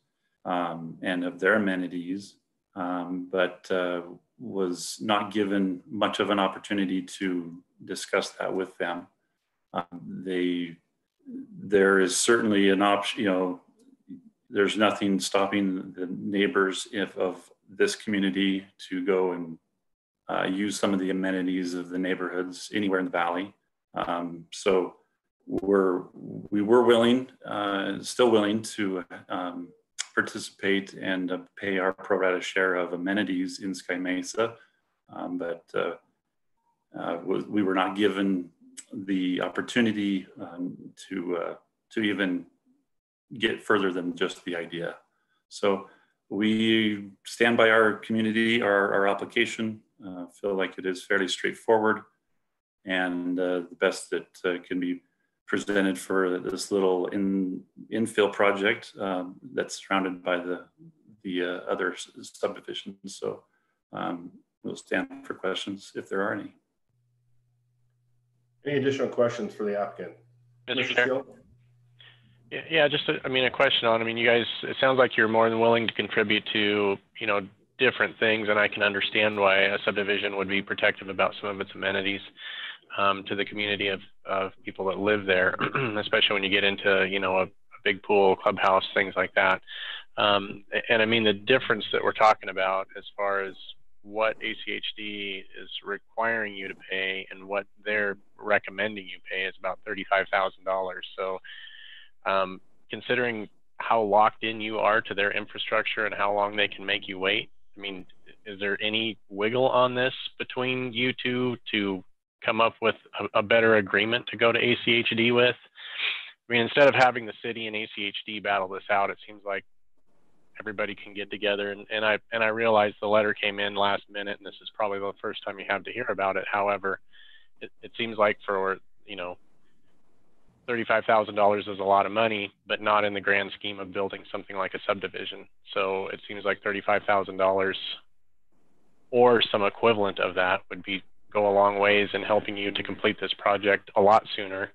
Speaker 16: and of their amenities, but was not given much of an opportunity to discuss that with them. There is certainly an option, there's nothing stopping the neighbors of this community to go and use some of the amenities of the neighborhoods anywhere in the valley. So we were willing, still willing to participate and pay our pro rata share of amenities in Sky Mesa, but we were not given the opportunity to even get further than just the idea. So we stand by our community, our application, feel like it is fairly straightforward and the best that can be presented for this little infill project that's surrounded by the other subdivisions. So we'll stand for questions if there are any.
Speaker 2: Any additional questions for the applicant?
Speaker 7: Mr. Chair. Yeah, just a question on, you guys, it sounds like you're more than willing to contribute to, different things, and I can understand why a subdivision would be protective about some of its amenities to the community of people that live there, especially when you get into, a big pool, clubhouse, things like that. And the difference that we're talking about as far as what ACHD is requiring you to pay and what they're recommending you pay is about $35,000. So considering how locked in you are to their infrastructure and how long they can make you wait, is there any wiggle on this between you two to come up with a better agreement to go to ACHD with? Instead of having the city and ACHD battle this out, it seems like everybody can get together. And I realize the letter came in last minute, and this is probably the first time you have to hear about it. However, it seems like for, $35,000 is a lot of money, but not in the grand scheme of building something like a subdivision. So it seems like $35,000 or some equivalent of that would go a long ways in helping you to complete this project a lot sooner,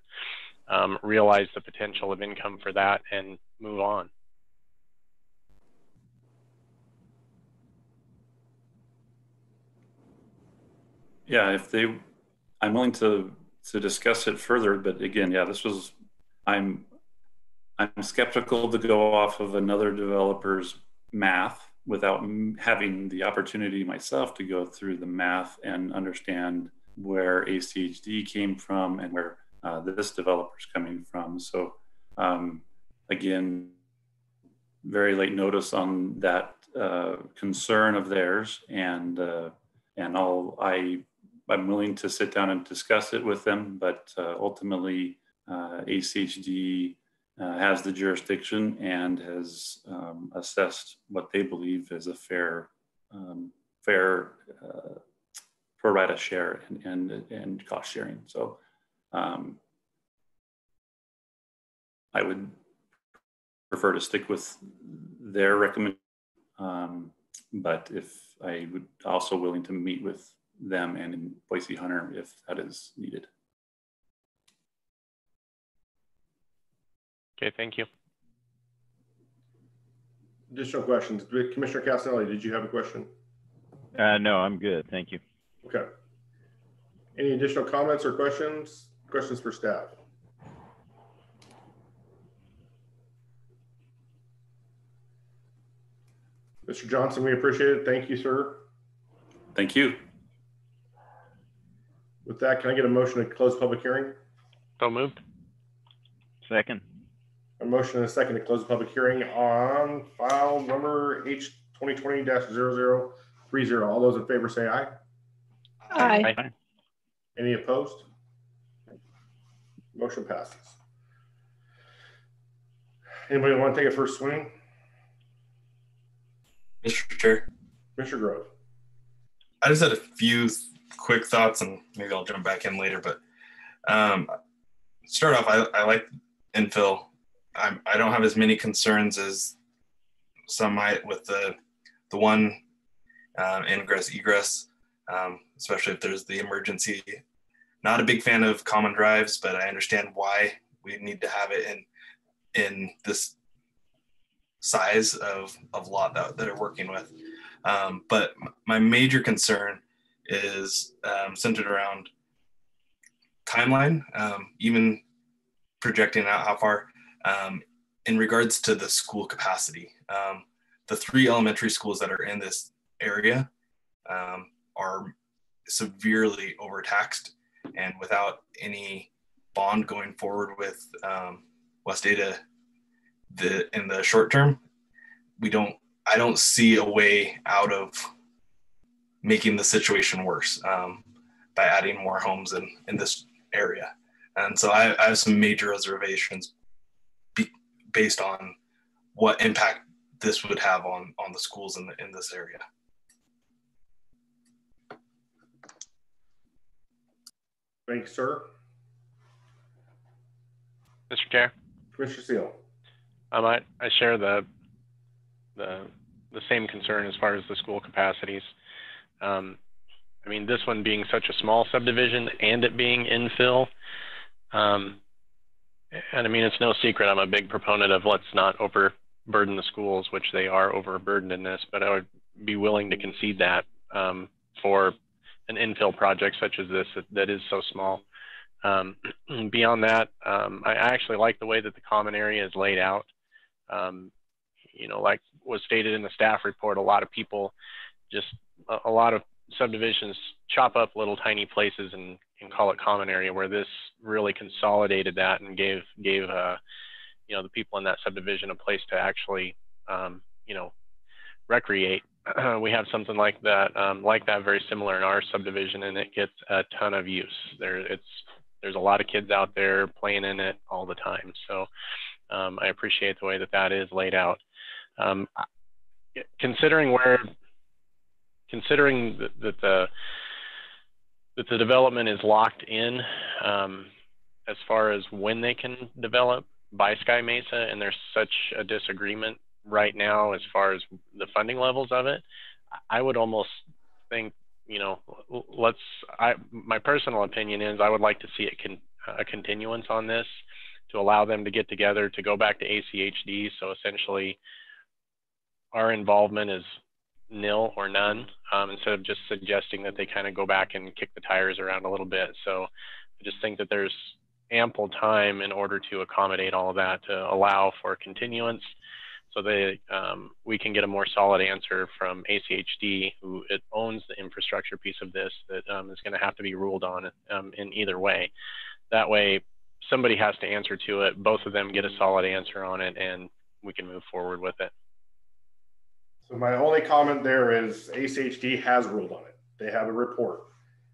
Speaker 7: realize the potential of income for that, and move on.
Speaker 16: Yeah, I'm willing to discuss it further, but again, yeah, I'm skeptical to go off of another developer's math without having the opportunity myself to go through the math and understand where ACHD came from and where this developer's coming from. So again, very late notice on that concern of theirs, and I'm willing to sit down and discuss it with them, but ultimately ACHD has the jurisdiction and has assessed what they believe is a fair pro rata share and cost sharing. So I would prefer to stick with their recommendation, but if I would also willing to meet with them and in Boise Hunter if that is needed.
Speaker 7: Okay, thank you.
Speaker 2: Additional questions? Commissioner Castelli, did you have a question?
Speaker 9: No, I'm good. Thank you.
Speaker 2: Okay. Any additional comments or questions? Questions for staff? Mr. Johnson, we appreciate it. Thank you, sir.
Speaker 16: Thank you.
Speaker 2: With that, can I get a motion to close public hearing?
Speaker 7: So moved.
Speaker 9: Second.
Speaker 2: A motion and a second to close the public hearing on file number H 2020-0030. All those in favor say aye.
Speaker 14: Aye.
Speaker 9: Aye.
Speaker 2: Any opposed? Motion passes. Anybody want to take a first swing?
Speaker 3: Mr. Chair,
Speaker 2: Mr. Grove.
Speaker 3: I just had a few quick thoughts and maybe I'll jump back in later, but start off, I like infill. I don't have as many concerns as some might with the one ingress egress, especially if there's the emergency. Not a big fan of common drives, but I understand why we need to have it in this size of lot that they're working with. But my major concern is centered around timeline, even projecting out how far in regards to the school capacity. The 3 elementary schools that are in this area are severely overtaxed, and without any bond going forward with West Ada in the short term, I don't see a way out of making the situation worse by adding more homes in this area. And so I have some major reservations based on what impact this would have on the schools in this area.
Speaker 2: Thank you, sir.
Speaker 7: Mr. Chair.
Speaker 2: Commissioner Seal.
Speaker 7: I share the same concern as far as the school capacities. I mean, this one being such a small subdivision and it being infill, and I mean, it's no secret I'm a big proponent of let's not overburden the schools, which they are overburdened in this, but I would be willing to concede that for an infill project such as this that is so small. Beyond that, I actually like the way that the common area is laid out. You know, like was stated in the staff report, a lot of people a lot of subdivisions chop up little tiny places and call it common area, where this really consolidated that and gave you know, the people in that subdivision a place to actually you know, recreate. We have something like that very similar in our subdivision, and it gets a ton of use. There's a lot of kids out there playing in it all the time. So I appreciate the way that is laid out. Considering that the development is locked in as far as when they can develop by Sky Mesa, and there's such a disagreement right now as far as the funding levels of it, I would almost think, you know, my personal opinion is I would like to see a continuance on this to allow them to get together to go back to ACHD. So essentially our involvement is nil or none, instead of just suggesting that they kind of go back and kick the tires around a little bit. So I just think that there's ample time in order to accommodate all of that to allow for continuance, so that we can get a more solid answer from ACHD, who owns the infrastructure piece of this, that is going to have to be ruled on in either way. That way, somebody has to answer to it. Both of them get a solid answer on it, and we can move forward with it.
Speaker 2: So my only comment there is ACHD has ruled on it. They have a report,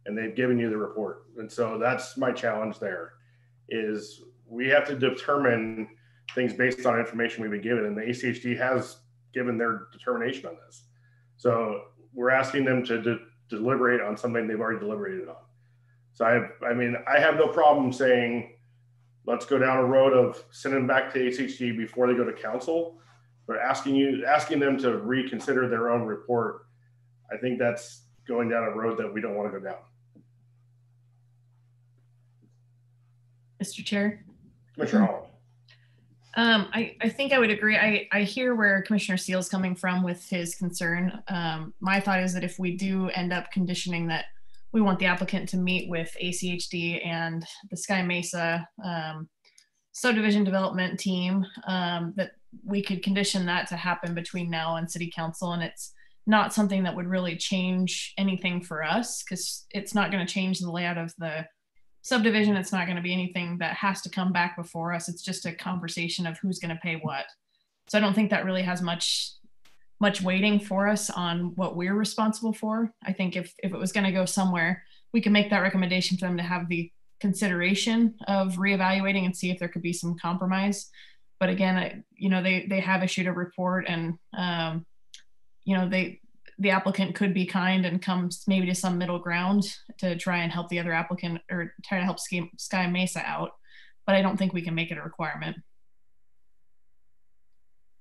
Speaker 2: and they've given you the report. And so that's my challenge there, is we have to determine things based on information we've been given, and the ACHD has given their determination on this. So we're asking them to deliberate on something they've already deliberated on. So I have no problem saying, let's go down a road of sending them back to ACHD before they go to council, but asking them to reconsider their own report, I think that's going down a road that we don't want to go down.
Speaker 10: Mr. Chair.
Speaker 2: Commissioner Holland.
Speaker 10: I think I would agree. I hear where Commissioner Seal's coming from with his concern. My thought is that if we do end up conditioning that we want the applicant to meet with ACHD and the Sky Mesa subdivision development team, that we could condition that to happen between now and City Council. And it's not something that would really change anything for us, because it's not going to change the layout of the subdivision. It's not going to be anything that has to come back before us. It's just a conversation of who's going to pay what. So I don't think that really has much weighting for us on what we're responsible for. I think if it was going to go somewhere, we can make that recommendation for them to have the consideration of reevaluating and see if there could be some compromise. But again, they have issued a report, and the applicant could be kind and comes maybe to some middle ground to try and help the other applicant, or try to help Sky Mesa out. But I don't think we can make it a requirement.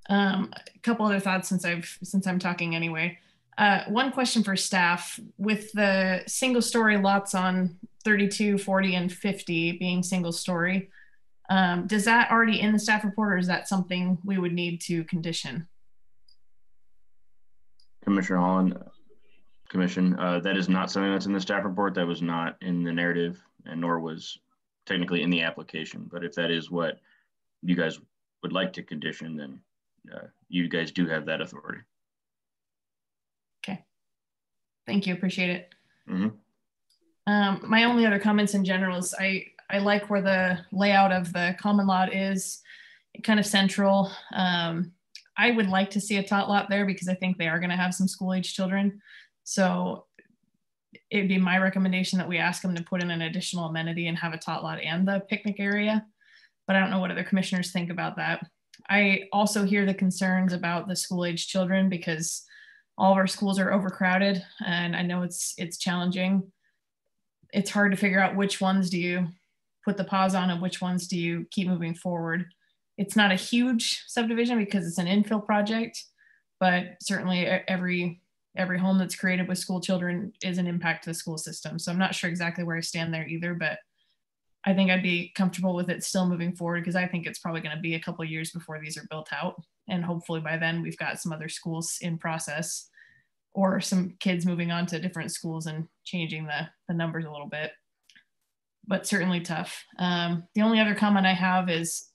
Speaker 10: A couple other thoughts since I'm talking anyway. One question for staff: with the single story lots on 32, 40, and 50 being single story, does that already in the staff report, or is that something we would need to condition?
Speaker 1: Commissioner Holland, Commission, that is not something that's in the staff report. That was not in the narrative, and nor was technically in the application. But if that is what you guys would like to condition, then you guys do have that authority.
Speaker 10: Okay, thank you, appreciate it.
Speaker 1: Mm-hmm.
Speaker 10: My only other comments in general is I like where the layout of the common lot is, kind of central. I would like to see a tot lot there, because I think they are going to have some school-age children. So it'd be my recommendation that we ask them to put in an additional amenity and have a tot lot and the picnic area. But I don't know what other commissioners think about that. I also hear the concerns about the school-age children, because all of our schools are overcrowded, and I know it's challenging. It's hard to figure out which ones do you put the pause on and which ones do you keep moving forward. It's not a huge subdivision because it's an infill project, but certainly every home that's created with school children is an impact to the school system. So I'm not sure exactly where I stand there either, but I think I'd be comfortable with it still moving forward, because I think it's probably going to be a couple of years before these are built out. And hopefully by then we've got some other schools in process, or some kids moving on to different schools and changing the numbers a little bit, but certainly tough. The only other comment I have is,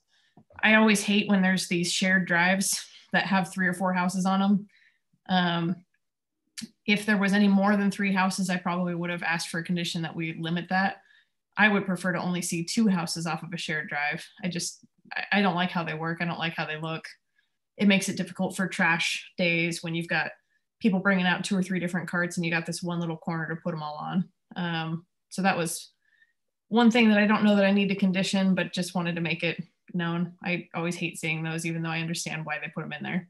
Speaker 10: I always hate when there's these shared drives that have 3 or 4 houses on them. If there was any more than 3 houses, I probably would have asked for a condition that we limit that. I would prefer to only see 2 houses off of a shared drive. I don't like how they work. I don't like how they look. It makes it difficult for trash days when you've got people bringing out 2 or 3 different carts and you got this one little corner to put them all on. So that was one thing that I don't know that I need to condition, but just wanted to make it known. I always hate seeing those, even though I understand why they put them in there.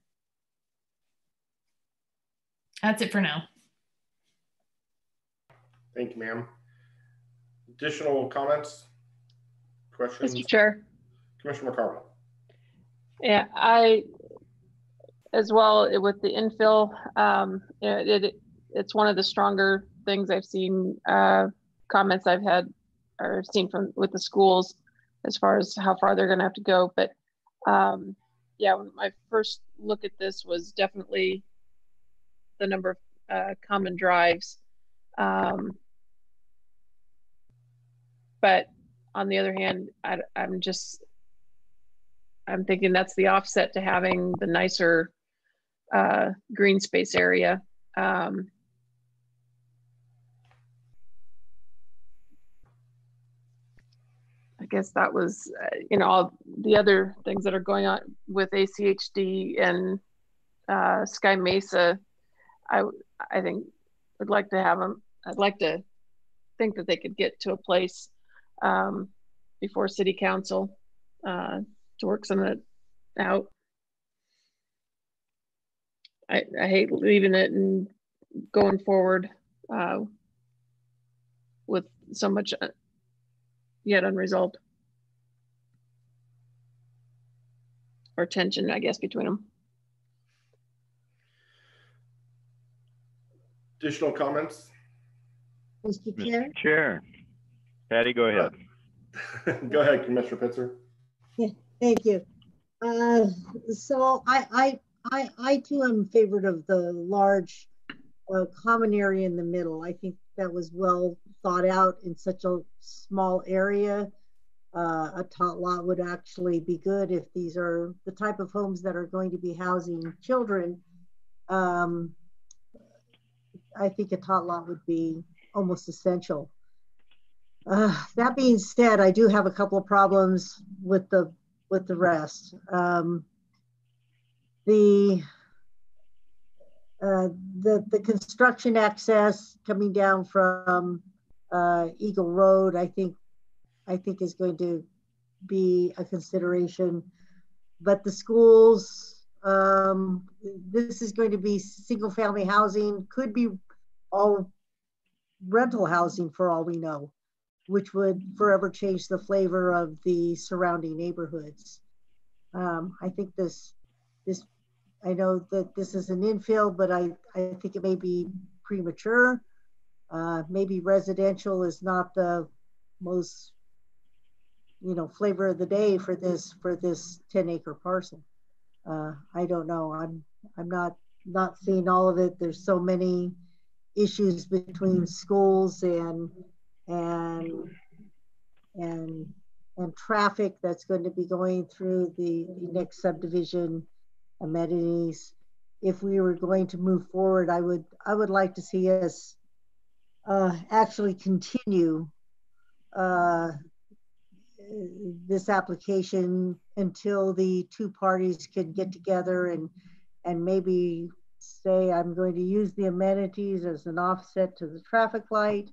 Speaker 10: That's it for now.
Speaker 2: Thank you, ma'am. Additional comments, questions?
Speaker 14: Mr. Chair.
Speaker 2: Commissioner McCarville.
Speaker 14: Yeah, I, as well with the infill, it's one of the stronger things I've seen, comments I've had or seen with the schools as far as how far they're going to have to go. But yeah, my first look at this was definitely the number of common drives. But on the other hand, I'm thinking that's the offset to having the nicer green space area. I guess that was, all the other things that are going on with ACHD and Sky Mesa. I think I'd like to have them. I'd like to think that they could get to a place before City Council to work some of out. I hate leaving it and going forward with so much yet unresolved, or tension, I guess, between them.
Speaker 2: Additional comments?
Speaker 15: Mr.
Speaker 9: Chair. Patty, go ahead.
Speaker 2: Go ahead, Commissioner Pitzer.
Speaker 15: Yeah, thank you. So I too am in favor of the large common area in the middle. I think that was well thought out in such a small area. A tot lot would actually be good if these are the type of homes that are going to be housing children. I think a tot lot would be almost essential. That being said, I do have a couple of problems with the rest. The construction access coming down from Eagle Road, I think is going to be a consideration. But the schools, this is going to be single family housing, could be all rental housing for all we know, which would forever change the flavor of the surrounding neighborhoods. I think I know that this is an infill, but I think it may be premature. Maybe residential is not the most, flavor of the day for this 10-acre parcel. I don't know. I'm not seeing all of it. There's so many issues between schools and traffic that's going to be going through the next subdivision amenities. If we were going to move forward, I would like to see us actually continue this application until the two parties could get together and maybe say, I'm going to use the amenities as an offset to the traffic light.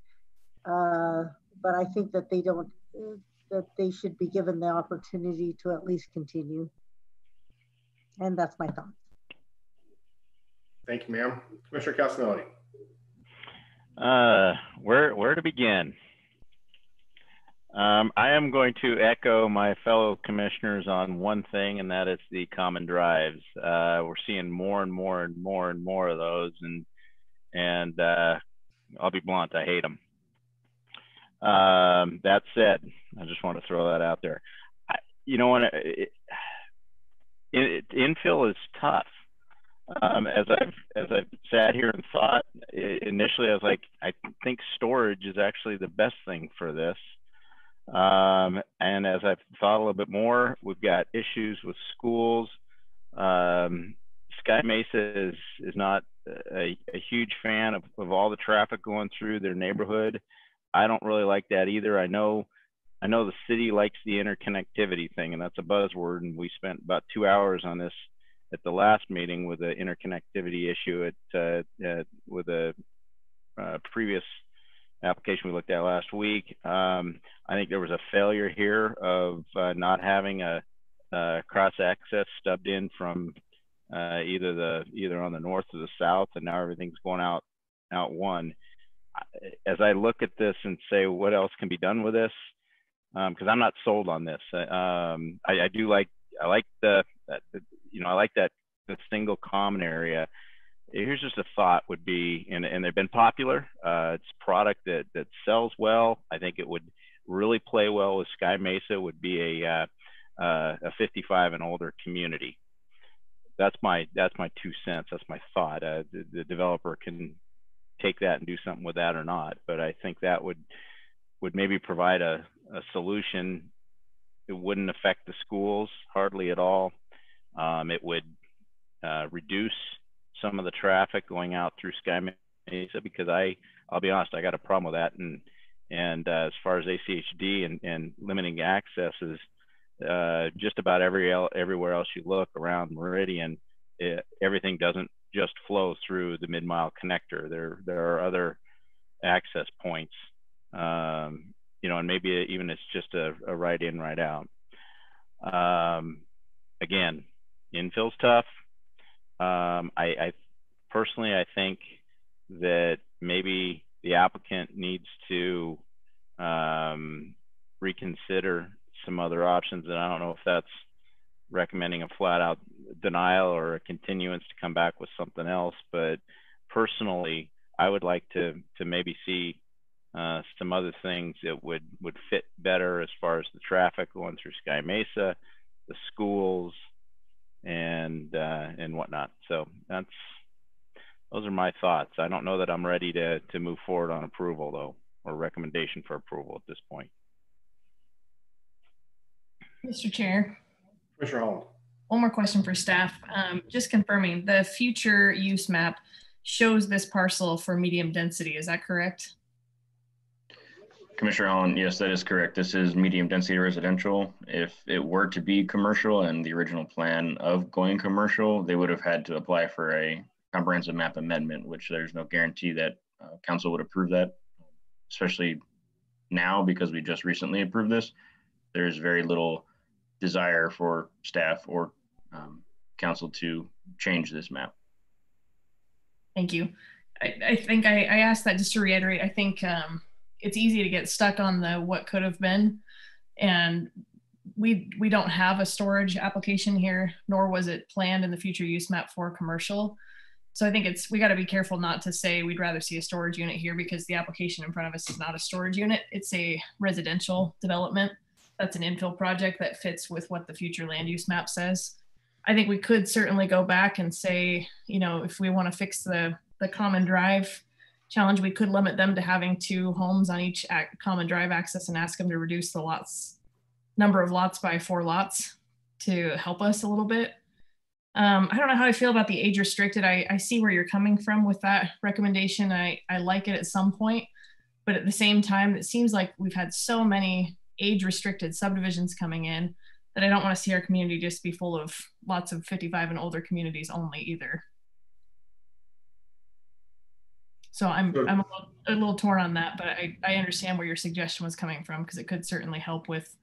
Speaker 15: But I think that that they should be given the opportunity to at least continue. And that's my thought.
Speaker 2: Thank you, ma'am. Commissioner Castelli.
Speaker 9: Where to begin? I am going to echo my fellow commissioners on one thing, and that is the common drives. We're seeing more and more and more and more of those, and I'll be blunt, I hate them. That said, I just want to throw that out there. When infill is tough. As I've sat here and thought, initially I was like, I think storage is actually the best thing for this. And as I've thought a little bit more, we've got issues with schools. Sky Mesa is not a huge fan of all the traffic going through their neighborhood. I don't really like that either. I know the city likes the interconnectivity thing, and that's a buzzword. And we spent about 2 hours on this at the last meeting with the interconnectivity issue with a previous application we looked at last week. I think there was a failure here of not having a cross access stubbed in from either on the north or the south, and now everything's going out one. As I look at this and say what else can be done with this, because I'm not sold on this. I like the single common area. Here's just a thought would be, and they've been popular. It's a product that sells well. I think it would really play well with Sky Mesa. Would be a 55 and older community. That's my 2 cents. That's my thought. The developer can take that and do something with that or not, but I think that would maybe provide a solution. It wouldn't affect the schools hardly at all. It would reduce some of the traffic going out through Sky Mesa, because I'll be honest, I got a problem with that. And as far as ACHD and limiting access is just about everywhere else you look around Meridian, everything doesn't just flow through the mid-mile connector. There are other access points, and maybe even it's just a right in, right out. Again, infill's tough. I personally, I think that maybe the applicant needs to reconsider some other options, and I don't know if that's recommending a flat out denial or a continuance to come back with something else. But personally, I would like to maybe see some other things that would fit better as far as the traffic going through Sky Mesa, the schools, and whatnot. So those are my thoughts. I don't know that I'm ready to move forward on approval though, or recommendation for approval at this point.
Speaker 10: Mr. Chair.
Speaker 2: Commissioner Holland.
Speaker 10: One more question for staff. Just confirming, the future use map shows this parcel for medium density. Is that correct?
Speaker 1: Commissioner Holland, yes, that is correct. This is medium density residential. If it were to be commercial and the original plan of going commercial, they would have had to apply for a comprehensive map amendment, which there's no guarantee that council would approve that, especially now because we just recently approved this. There's very little desire for staff or council to change this map.
Speaker 10: Thank you. I think I asked that just to reiterate. I think it's easy to get stuck on the what could have been, and we don't have a storage application here, nor was it planned in the future use map for commercial. So I think we got to be careful not to say we'd rather see a storage unit here, because the application in front of us is not a storage unit. It's a residential development. That's an infill project that fits with what the future land use map says. I think we could certainly go back and say, you know, if we want to fix the common drive challenge, we could limit them to having 2 homes on each common drive access and ask them to reduce the number of lots by 4 lots to help us a little bit. I don't know how I feel about the age restricted. I see where you're coming from with that recommendation. I like it at some point, but at the same time, it seems like we've had so many age restricted subdivisions coming in that I don't want to see our community just be full of lots of 55 and older communities only either. So I'm a little torn on that, but I understand where your suggestion was coming from, because it could certainly help with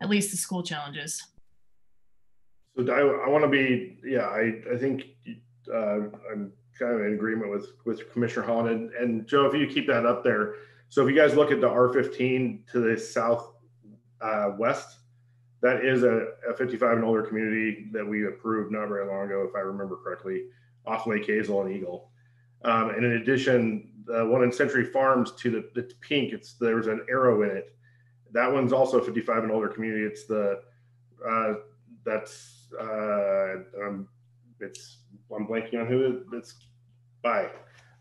Speaker 10: at least the school challenges.
Speaker 2: So I want to be, yeah, I think I'm kind of in agreement with Commissioner Holland, and Joe, if you keep that up there. So if you guys look at the R15 to the south west, that is a 55 and older community that we approved not very long ago, if I remember correctly, off Lake Hazel and Eagle. And in addition, the one in Century Farms to the pink, there's an arrow in it. That one's also a 55 and older community. It's I'm blanking on who it's by,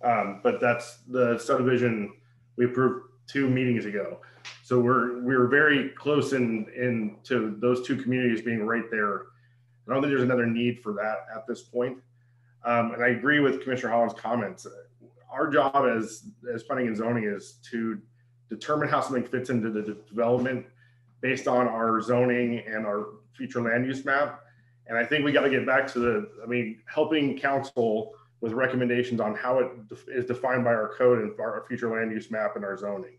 Speaker 2: but that's the subdivision we approved 2 meetings ago. So we're very close in to those 2 communities being right there. I don't think there's another need for that at this point. And I agree with Commissioner Holland's comments. Our job as planning and zoning is to determine how something fits into the development based on our zoning and our future land use map. And I think we got to get back to helping council with recommendations on how it is defined by our code and our future land use map and our zoning,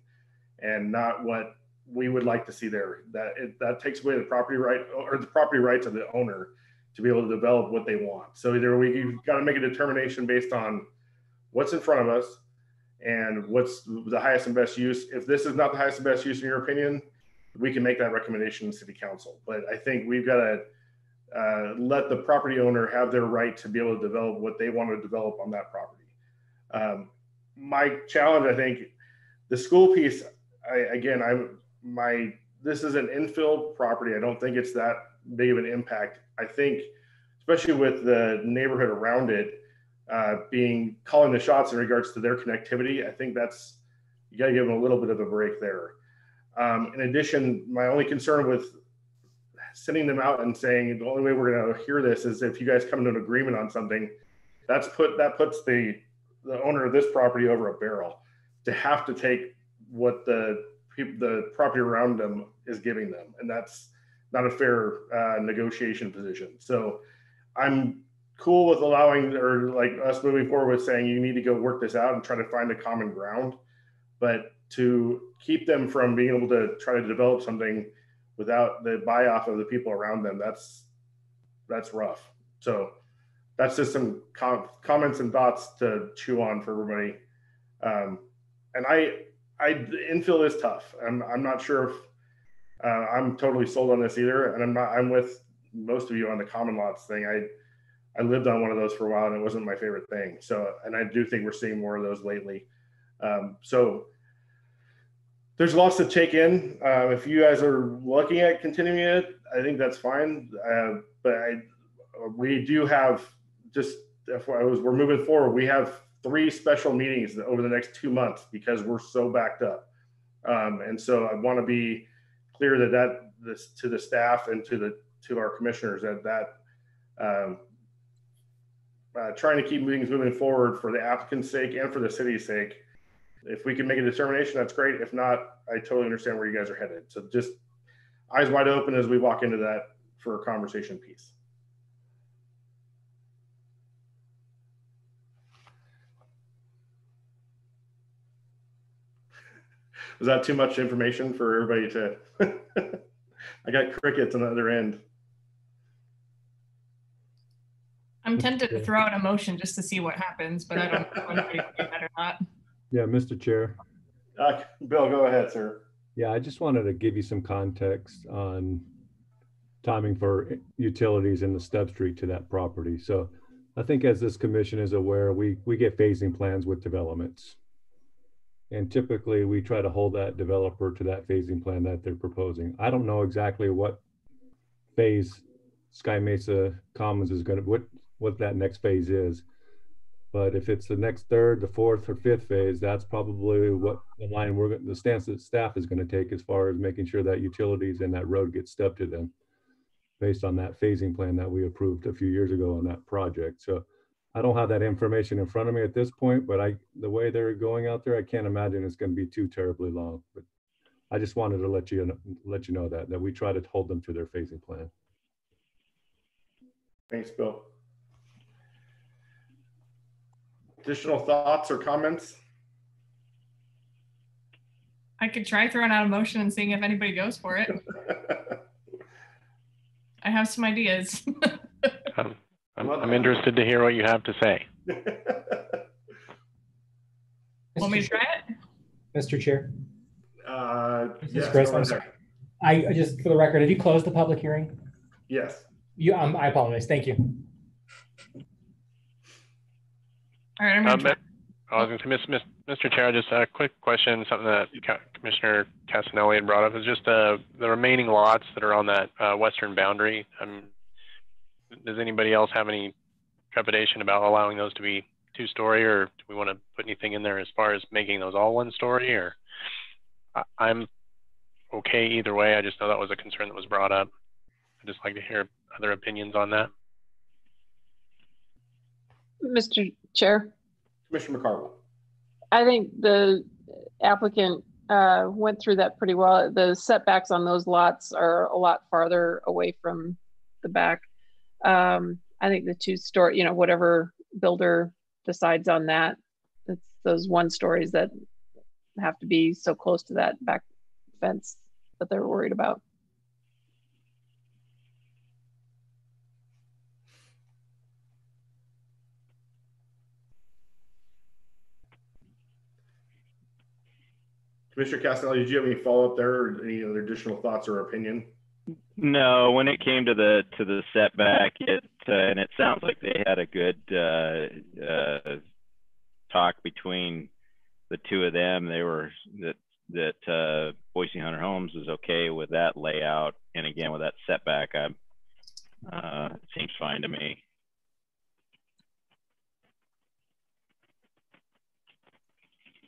Speaker 2: and not what we would like to see there. That takes away the property right or the property rights of the owner to be able to develop what they want. So either we've got to make a determination based on what's in front of us and what's the highest and best use. If this is not the highest and best use in your opinion, we can make that recommendation to city council. But I think we've got to let the property owner have their right to be able to develop what they want to develop on that property. My challenge, I think, the school piece, this is an infill property. I don't think it's that big of an impact. I think, especially with the neighborhood around it calling the shots in regards to their connectivity, I think you got to give them a little bit of a break there. In addition, my only concern with sending them out and saying the only way we're going to hear this is if you guys come to an agreement on something, that puts the owner of this property over a barrel to have to take what the property around them is giving them, and that's not a fair negotiation position. So I'm cool with allowing, or like us moving forward with saying you need to go work this out and try to find a common ground, but to keep them from being able to try to develop something without the buy off of the people around them, that's rough So that's just some comments and thoughts to chew on for everybody. And infill is tough. I'm not sure if I'm totally sold on this either. And I'm with most of you on the common lots thing. I lived on one of those for a while and it wasn't my favorite thing. So, and I do think we're seeing more of those lately. So there's lots to take in. If you guys are looking at continuing it, I think that's fine. But we do have, just we're moving forward. We have 3 special meetings over the next 2 months because we're so backed up. And so I want to be clear that this to the staff and to our commissioners that trying to keep things moving forward for the applicant's sake and for the city's sake. If we can make a determination, that's great. If not, I totally understand where you guys are headed. So just eyes wide open as we walk into that for a conversation piece. Was that too much information for everybody to? I got crickets on the other end.
Speaker 10: I'm tempted to throw out a motion just to see what happens, but I don't know if anybody can do that or not.
Speaker 8: Yeah, Mr. Chair.
Speaker 2: Bill, go ahead, sir.
Speaker 8: Yeah, I just wanted to give you some context on timing for utilities in the stub street to that property. So I think as this commission is aware, we get phasing plans with developments. And typically we try to hold that developer to that phasing plan that they're proposing. I don't know exactly what phase Sky Mesa Commons is going to, what that next phase is. But if it's the next 3rd, the 4th, or 5th phase, that's probably what the line the stance that staff is going to take as far as making sure that utilities and that road gets stubbed to them based on that phasing plan that we approved a few years ago on that project. So I don't have that information in front of me at this point, but the way they're going out there, I can't imagine it's going to be too terribly long. But I just wanted to let you know that we try to hold them to their phasing plan.
Speaker 2: Thanks, Bill. Additional thoughts or comments?
Speaker 10: I could try throwing out a motion and seeing if anybody goes for it. I have some ideas.
Speaker 7: I'm interested to hear what you have to say.
Speaker 10: Want me to try it?
Speaker 4: Mr. Chair.
Speaker 2: Yes,
Speaker 4: Chris, I'm sorry. I just, for the record, did you close the public hearing?
Speaker 2: Yes.
Speaker 4: I apologize. Thank you.
Speaker 10: All right,
Speaker 7: I was going to Mr. Chair, just a quick question, something that Commissioner Casanelli had brought up is just the remaining lots that are on that western boundary. Does anybody else have any trepidation about allowing those to be 2-story, or do we want to put anything in there as far as making those all 1-story? Or I'm okay either way. I just know that was a concern that was brought up. I'd just like to hear other opinions on that.
Speaker 14: Mr. Chair.
Speaker 2: Commissioner McCarville.
Speaker 14: I think the applicant went through that pretty well. The setbacks on those lots are a lot farther away from the back. I think the 2-story, whatever builder decides on that, it's those 1-stories that have to be so close to that back fence that they're worried about.
Speaker 2: Commissioner Castelli, did you have any follow-up there or any other additional thoughts or opinion?
Speaker 9: No, when it came to the setback, and it sounds like they had a good talk between the two of them. They were that Boise Hunter Homes is okay with that layout, and again with that setback, it seems fine to me.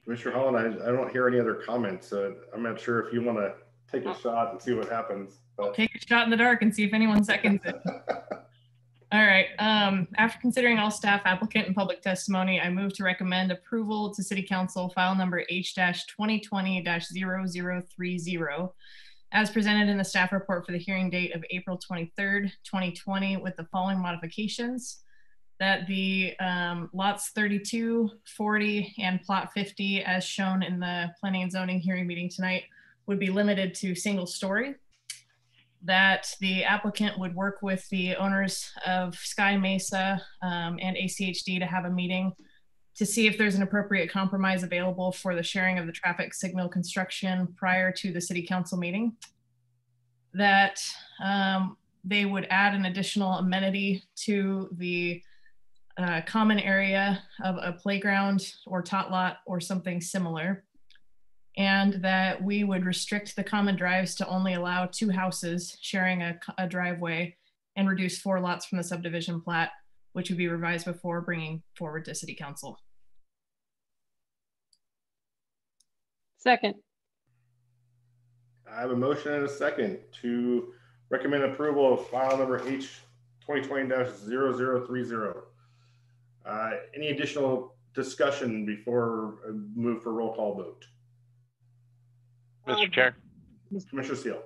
Speaker 2: Mr. Holland, I don't hear any other comments, so I'm not sure if you want to take a shot and see what happens. But...
Speaker 10: Take a shot in the dark and see if anyone seconds it. All right. After considering all staff, applicant, and public testimony, I move to recommend approval to City Council file number H-2020-0030 as presented in the staff report for the hearing date of April 23rd, 2020 with the following modifications. That the lots 32, 40, and plot 50 as shown in the planning and zoning hearing meeting tonight would be limited to 1-story. that the applicant would work with the owners of Sky Mesa and ACHD to have a meeting to see if there's an appropriate compromise available for the sharing of the traffic signal construction prior to the city council meeting. That they would add an additional amenity to the common area of a playground or tot lot or something similar. And that we would restrict the common drives to only allow 2 houses sharing a driveway and reduce 4 lots from the subdivision plat, which would be revised before bringing forward to city council.
Speaker 14: Second.
Speaker 2: I have a motion and a second to recommend approval of file number H 2020-0030. Any additional discussion before I move for roll call vote?
Speaker 7: Mr. Chair.
Speaker 2: Commissioner Seal.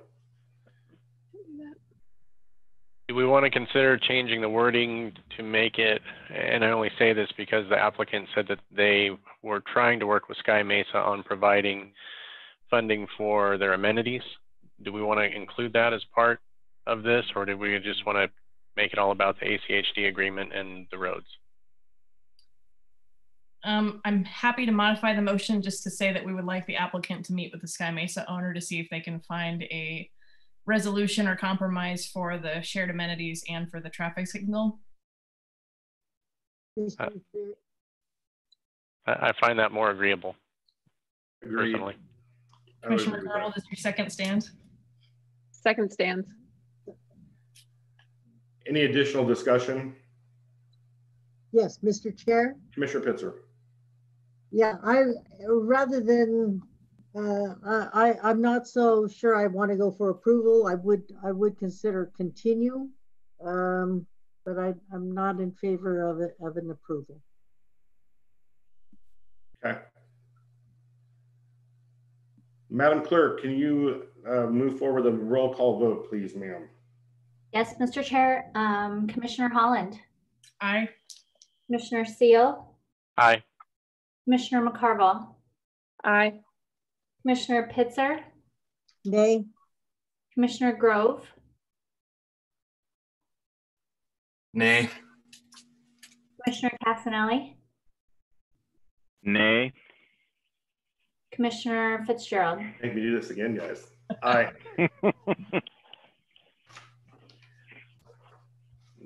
Speaker 7: Do we want to consider changing the wording to make it, and I only say this because the applicant said that they were trying to work with Sky Mesa on providing funding for their amenities. Do we want to include that as part of this, or do we just want to make it all about the ACHD agreement and the roads?
Speaker 10: I'm happy to modify the motion just to say that we would like the applicant to meet with the Sky Mesa owner to see if they can find a resolution or compromise for the shared amenities and for the traffic signal.
Speaker 7: I find that more agreeable.
Speaker 2: Agreed.
Speaker 7: Personally.
Speaker 10: Commissioner McCardle, does your second stand?
Speaker 14: Second stands.
Speaker 2: Any additional discussion?
Speaker 15: Yes, Mr. Chair.
Speaker 2: Commissioner Pitzer.
Speaker 15: Yeah, rather than I'm not so sure I want to go for approval. I would consider continue, but I'm not in favor of it of an approval.
Speaker 2: Okay. Madam Clerk, can you move forward the roll call vote, please, ma'am?
Speaker 5: Yes, Mr. Chair. Commissioner Holland.
Speaker 10: Aye.
Speaker 5: Commissioner Seal.
Speaker 7: Aye.
Speaker 5: Commissioner McCarville.
Speaker 14: Aye.
Speaker 5: Commissioner Pitzer.
Speaker 15: Nay.
Speaker 5: Commissioner Grove.
Speaker 3: Nay.
Speaker 5: Commissioner Casanelli.
Speaker 9: Nay.
Speaker 5: Commissioner Fitzgerald.
Speaker 2: Make me do this again, guys. Aye.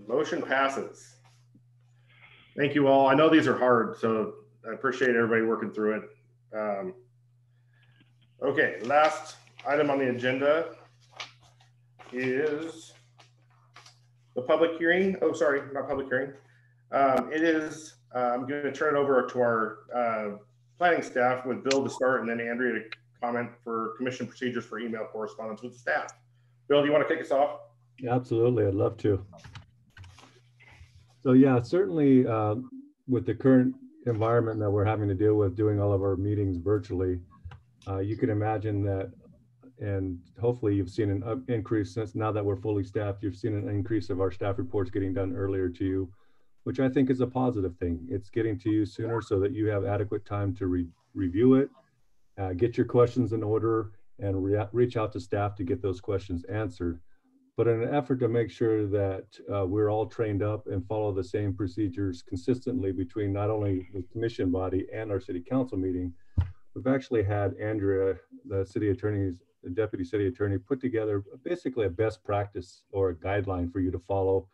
Speaker 2: Motion passes. Thank you all. I know these are hard, so I appreciate everybody working through it. Okay, last item on the agenda is the public hearing. Oh, sorry, not public hearing. It is, I'm going to turn it over to our planning staff with Bill to start, and then Andrea to comment for commission procedures for email correspondence with the staff. Bill, do you want to kick us off?
Speaker 8: Absolutely, I'd love to. So yeah, certainly with the current environment that we're having to deal with doing all of our meetings virtually, you can imagine that, and hopefully you've seen an increase since now that we're fully staffed, you've seen an increase of our staff reports getting done earlier to you, which I think is a positive thing. It's getting to you sooner so that you have adequate time to review it, get your questions in order, and reach out to staff to get those questions answered. But in an effort to make sure that we're all trained up and follow the same procedures consistently between not only the commission body and our city council meeting, we've actually had Andrea, the deputy city attorney, put together basically a best practice or a guideline for you to follow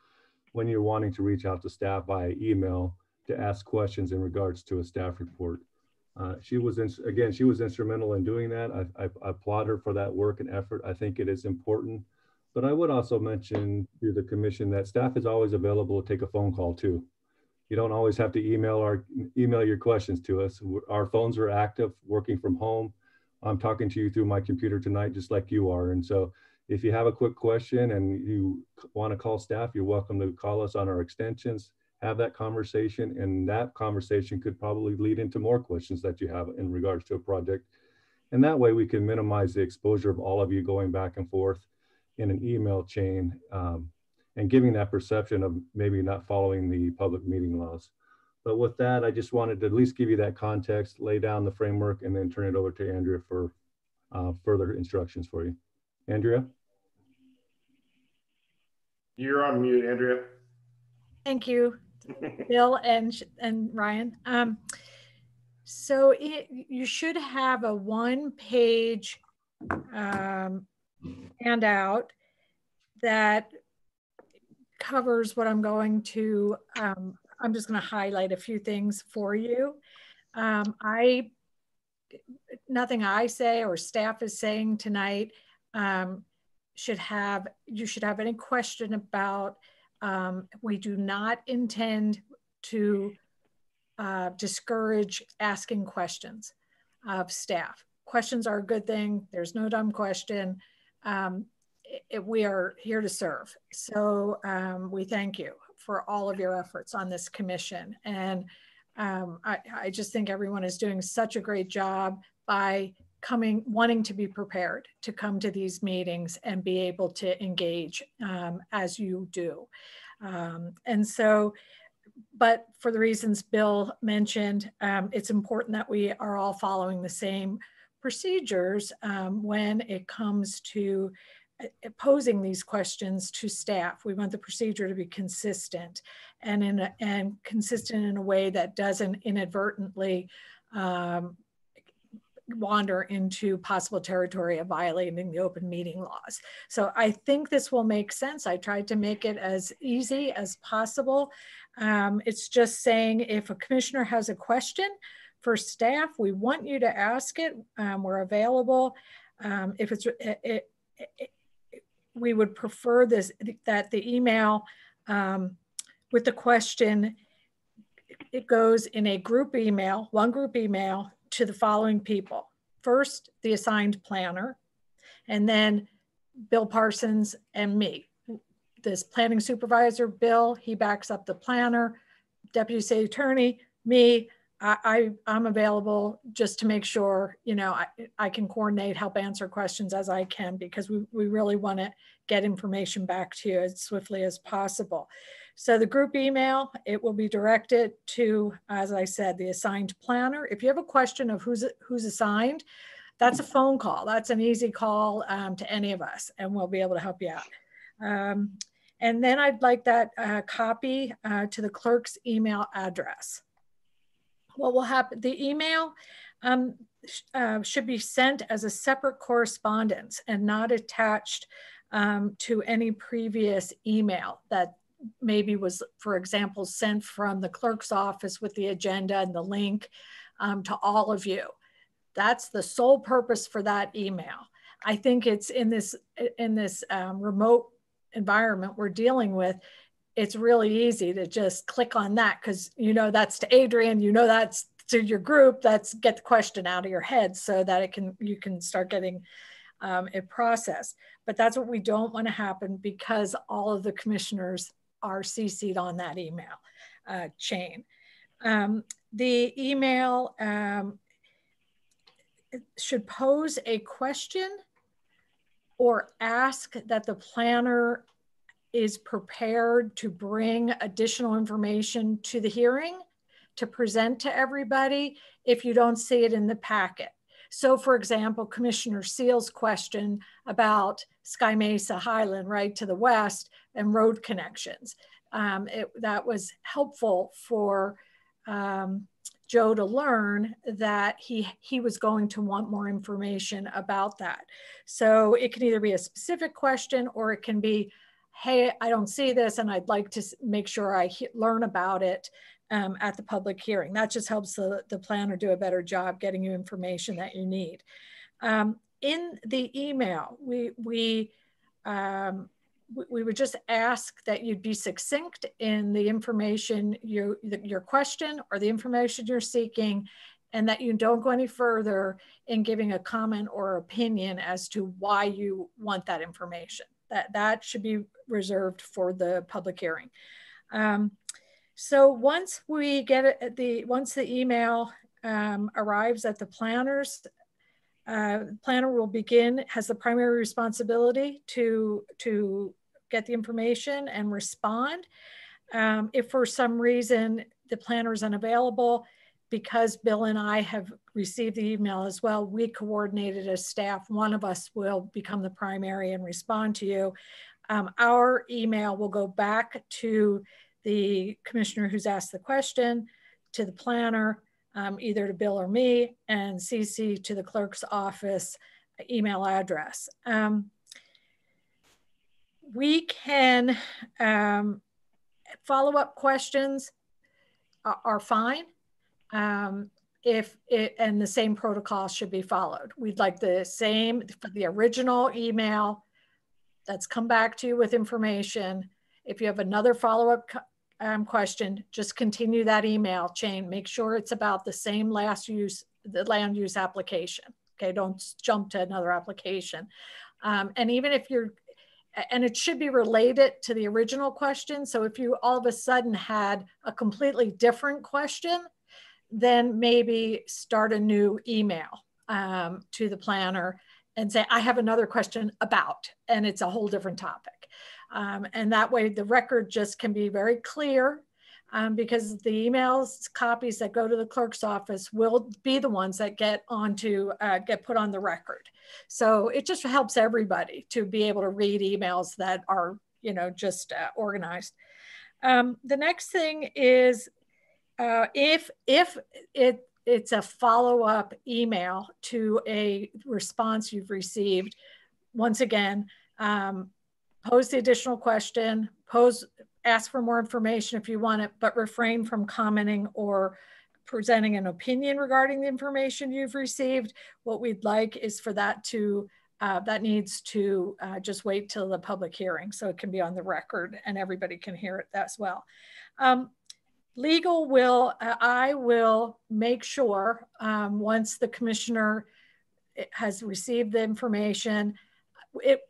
Speaker 8: when you're wanting to reach out to staff via email to ask questions in regards to a staff report. She was instrumental in doing that. I applaud her for that work and effort. I think it is important. But I would also mention to the commission that staff is always available to take a phone call too. You don't always have to email your questions to us. Our phones are active, working from home. I'm talking to you through my computer tonight, just like you are. And so if you have a quick question and you want to call staff, you're welcome to call us on our extensions, have that conversation, and that conversation could probably lead into more questions that you have in regards to a project. And that way we can minimize the exposure of all of you going back and forth in an email chain and giving that perception of maybe not following the public meeting laws. But with that, I just wanted to at least give you that context, lay down the framework, and then turn it over to Andrea for further instructions for you. Andrea?
Speaker 2: You're on mute, Andrea.
Speaker 6: Thank you, Bill and Ryan. So you should have a one-page handout that covers what I'm going to, I'm just going to highlight a few things for you. Nothing I say or staff is saying tonight you should have any question about. We do not intend to discourage asking questions of staff. Questions are a good thing. There's no dumb question. We are here to serve. So we thank you for all of your efforts on this commission. And I just think everyone is doing such a great job by wanting to be prepared to come to these meetings and be able to engage as you do. And so, but for the reasons Bill mentioned, it's important that we are all following the same procedures when it comes to posing these questions to staff. We want the procedure to be consistent and consistent in a way that doesn't inadvertently wander into possible territory of violating the open meeting laws. So I think this will make sense. I tried to make it as easy as possible. It's just saying if a commissioner has a question for staff, we want you to ask it. We're available. If it's, we would prefer that the email with the question, it goes in a group email, one group email to the following people. First, the assigned planner, and then Bill Parsons and me. This planning supervisor, Bill, he backs up the planner, deputy city attorney, me. I'm available just to make sure, you know, I can coordinate, help answer questions as I can, because we really want to get information back to you as swiftly as possible. So the group email, it will be directed to, as I said, the assigned planner. If you have a question of who's assigned, that's a phone call. That's an easy call to any of us, and we'll be able to help you out. And then I'd like that copy to the clerk's email address. What will happen, the email should be sent as a separate correspondence and not attached to any previous email that maybe was, for example, sent from the clerk's office with the agenda and the link to all of you. That's the sole purpose for that email. I think it's in this remote environment we're dealing with, it's really easy to just click on that because you know that's to Adrian, you know that's to your group, that's get the question out of your head so that you can start getting it processed. But that's what we don't want to happen because all of the commissioners are CC'd on that email chain. The email should pose a question or ask that the planner is prepared to bring additional information to the hearing to present to everybody if you don't see it in the packet. So for example, Commissioner Seal's question about Sky Mesa Highland right to the west and road connections. That was helpful for Joe to learn that he was going to want more information about that. So it can either be a specific question or it can be, hey, I don't see this and I'd like to make sure I learn about it at the public hearing. That just helps the planner do a better job getting you information that you need. In the email, we would just ask that you'd be succinct in the information, your question or the information you're seeking, and that you don't go any further in giving a comment or opinion as to why you want that information. That should be reserved for the public hearing. So once we get it, once the email arrives at the planner's, planner will begin, has the primary responsibility to get the information and respond. If for some reason the planner is unavailable, because Bill and I have received the email as well, we coordinated as staff, one of us will become the primary and respond to you. our email will go back to the commissioner who's asked the question, to the planner, either to Bill or me, and CC to the clerk's office email address. We can, follow-up questions are fine. And the same protocol should be followed. We'd like the same for the original email that's come back to you with information. If you have another follow-up question, just continue that email chain. Make sure it's about the same the land use application. Okay, don't jump to another application. And even if and it should be related to the original question. So if you all of a sudden had a completely different question, then maybe start a new email to the planner and say, I have another question about, and it's a whole different topic. And that way the record just can be very clear, because the emails copies that go to the clerk's office will be the ones that get put on the record. So it just helps everybody to be able to read emails that are, just organized. The next thing is, if it's a follow-up email to a response you've received, once again, pose the additional question, ask for more information if you want it, but refrain from commenting or presenting an opinion regarding the information you've received. What we'd like is for that that needs to just wait till the public hearing so it can be on the record and everybody can hear it as well. Legal I will make sure once the commissioner has received the information,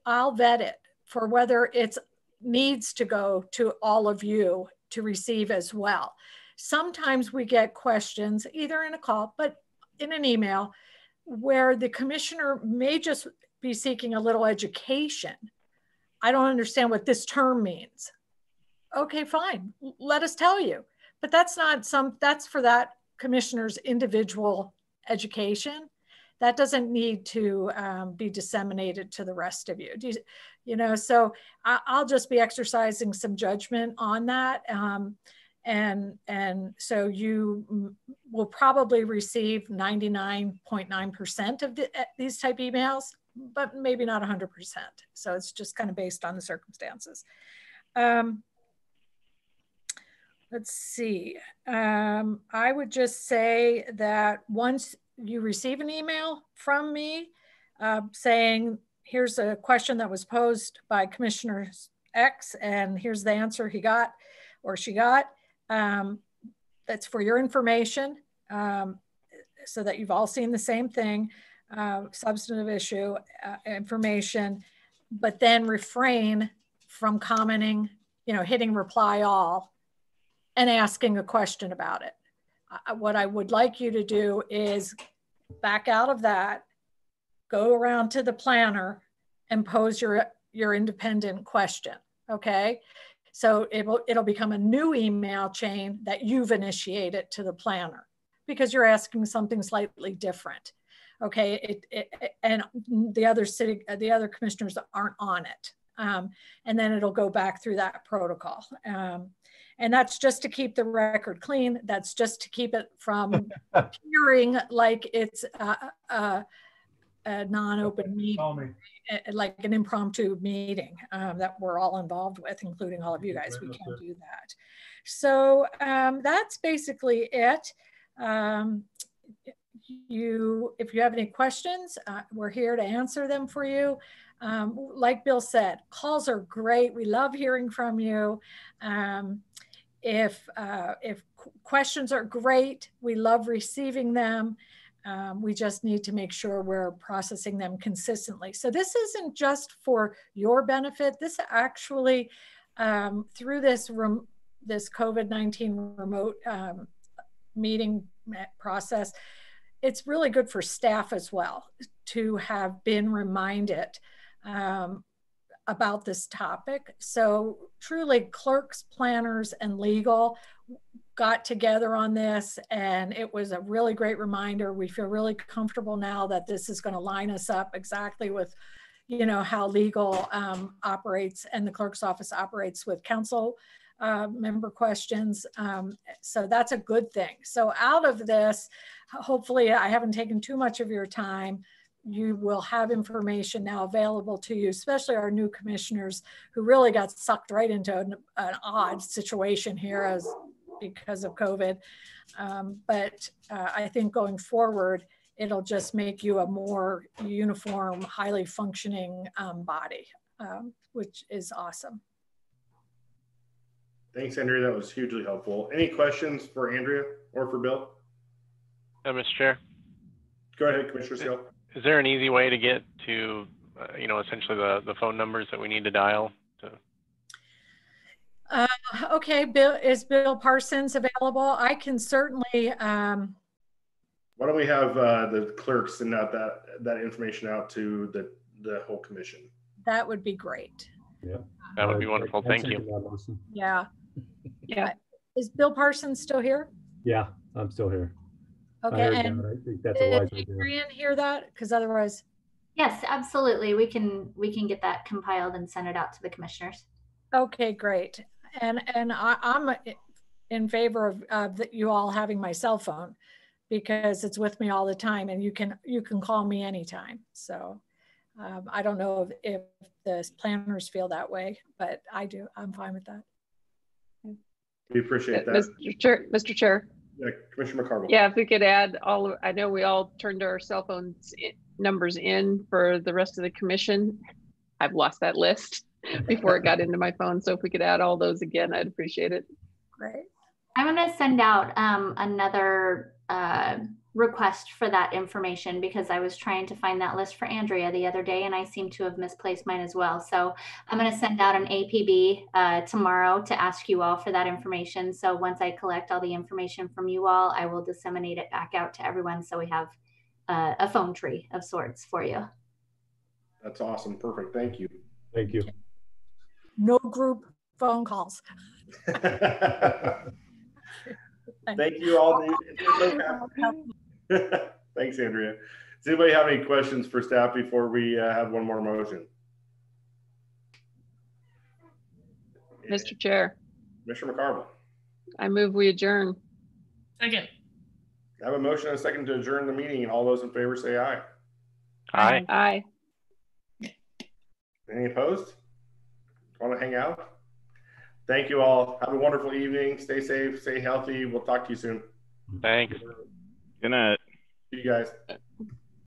Speaker 6: I'll vet it for whether it needs to go to all of you to receive as well. Sometimes we get questions either in a call, but in an email, where the commissioner may just be seeking a little education. I don't understand what this term means. Okay, fine, let us tell you. But that's for that commissioner's individual education. That doesn't need to be disseminated to the rest of you. So I'll just be exercising some judgment on that. And so you will probably receive 99.9% of these type emails, but maybe not 100%. So it's just kind of based on the circumstances. Let's see. I would just say that once you receive an email from me saying, here's a question that was posed by Commissioner X, and here's the answer he got or she got. That's for your information, so that you've all seen the same thing, substantive issue information, but then refrain from commenting, hitting reply all and asking a question about it. What I would like you to do is back out of that, go around to the planner and pose your independent question, okay? So it'll become a new email chain that you've initiated to the planner because you're asking something slightly different, okay? And the other commissioners aren't on it. And then it'll go back through that protocol. And that's just to keep the record clean. That's just to keep it from appearing like it's a non-open meeting, like an impromptu meeting that we're all involved with, including all of you guys. We can't do that. So that's basically it. If you have any questions, we're here to answer them for you. Like Bill said, calls are great. We love hearing from you. If questions are great, we love receiving them. We just need to make sure we're processing them consistently. So this isn't just for your benefit. This actually, through this COVID-19 remote meeting process, it's really good for staff as well to have been reminded about this topic. So truly clerks, planners, and legal got together on this, and it was a really great reminder. We feel really comfortable now that this is going to line us up exactly with, you know, how legal operates and the clerk's office operates with council member questions. So that's a good thing. So out of this, hopefully I haven't taken too much of your time. You will have information now available to you, especially our new commissioners who really got sucked right into an odd situation here because of COVID. But I think going forward, it'll just make you a more uniform, highly functioning body, which is awesome.
Speaker 2: Thanks, Andrea. That was hugely helpful. Any questions for Andrea or for Bill?
Speaker 7: Mr. Chair.
Speaker 2: Go ahead, Commissioner Seal.
Speaker 7: Is there an easy way to get to, you know, essentially the phone numbers that we need to dial?
Speaker 6: Okay, Bill, is Bill Parsons available? I can certainly.
Speaker 2: Why don't we have the clerk send out that information out to the whole commission?
Speaker 6: That would be great.
Speaker 8: Yeah,
Speaker 7: that would be wonderful. Thank you.
Speaker 6: Yeah. Yeah. Is Bill Parsons still here?
Speaker 8: Yeah, I'm still here.
Speaker 6: Okay, and
Speaker 8: I think that's a wise idea.
Speaker 6: Did Meridian hear that? Because otherwise.
Speaker 5: Yes, absolutely. We can get that compiled and send it out to the commissioners.
Speaker 6: Okay, great. And I'm in favor of you all having my cell phone because it's with me all the time, and you can call me anytime. So I don't know if the planners feel that way, but I do. I'm fine with that.
Speaker 2: We appreciate that.
Speaker 14: Mr. Chair.
Speaker 2: Yeah, Commissioner McCarville.
Speaker 14: Yeah, if we could add I know we all turned our cell phones numbers in for the rest of the commission. I've lost that list before it got into my phone. So if we could add all those again, I'd appreciate it.
Speaker 6: Great.
Speaker 5: I'm going to send out another request for that information because I was trying to find that list for Andrea the other day and I seem to have misplaced mine as well. So I'm going to send out an APB tomorrow to ask you all for that information. So once I collect all the information from you all, I will disseminate it back out to everyone so we have a phone tree of sorts for you.
Speaker 2: That's awesome. Perfect. Thank you.
Speaker 8: Thank you.
Speaker 6: No group phone calls.
Speaker 2: Thank you all. Thanks, Andrea. Does anybody have any questions for staff before we have one more motion?
Speaker 14: Mr. Chair.
Speaker 2: Commissioner McCarville.
Speaker 14: I move we adjourn.
Speaker 10: Second.
Speaker 2: I have a motion and a second to adjourn the meeting, and all those in favor say aye.
Speaker 7: Aye.
Speaker 14: Aye.
Speaker 2: Any opposed? Want to hang out? Thank you all. Have a wonderful evening. Stay safe, stay healthy. We'll talk to you soon.
Speaker 7: Thanks.
Speaker 9: Good night.
Speaker 2: See you guys.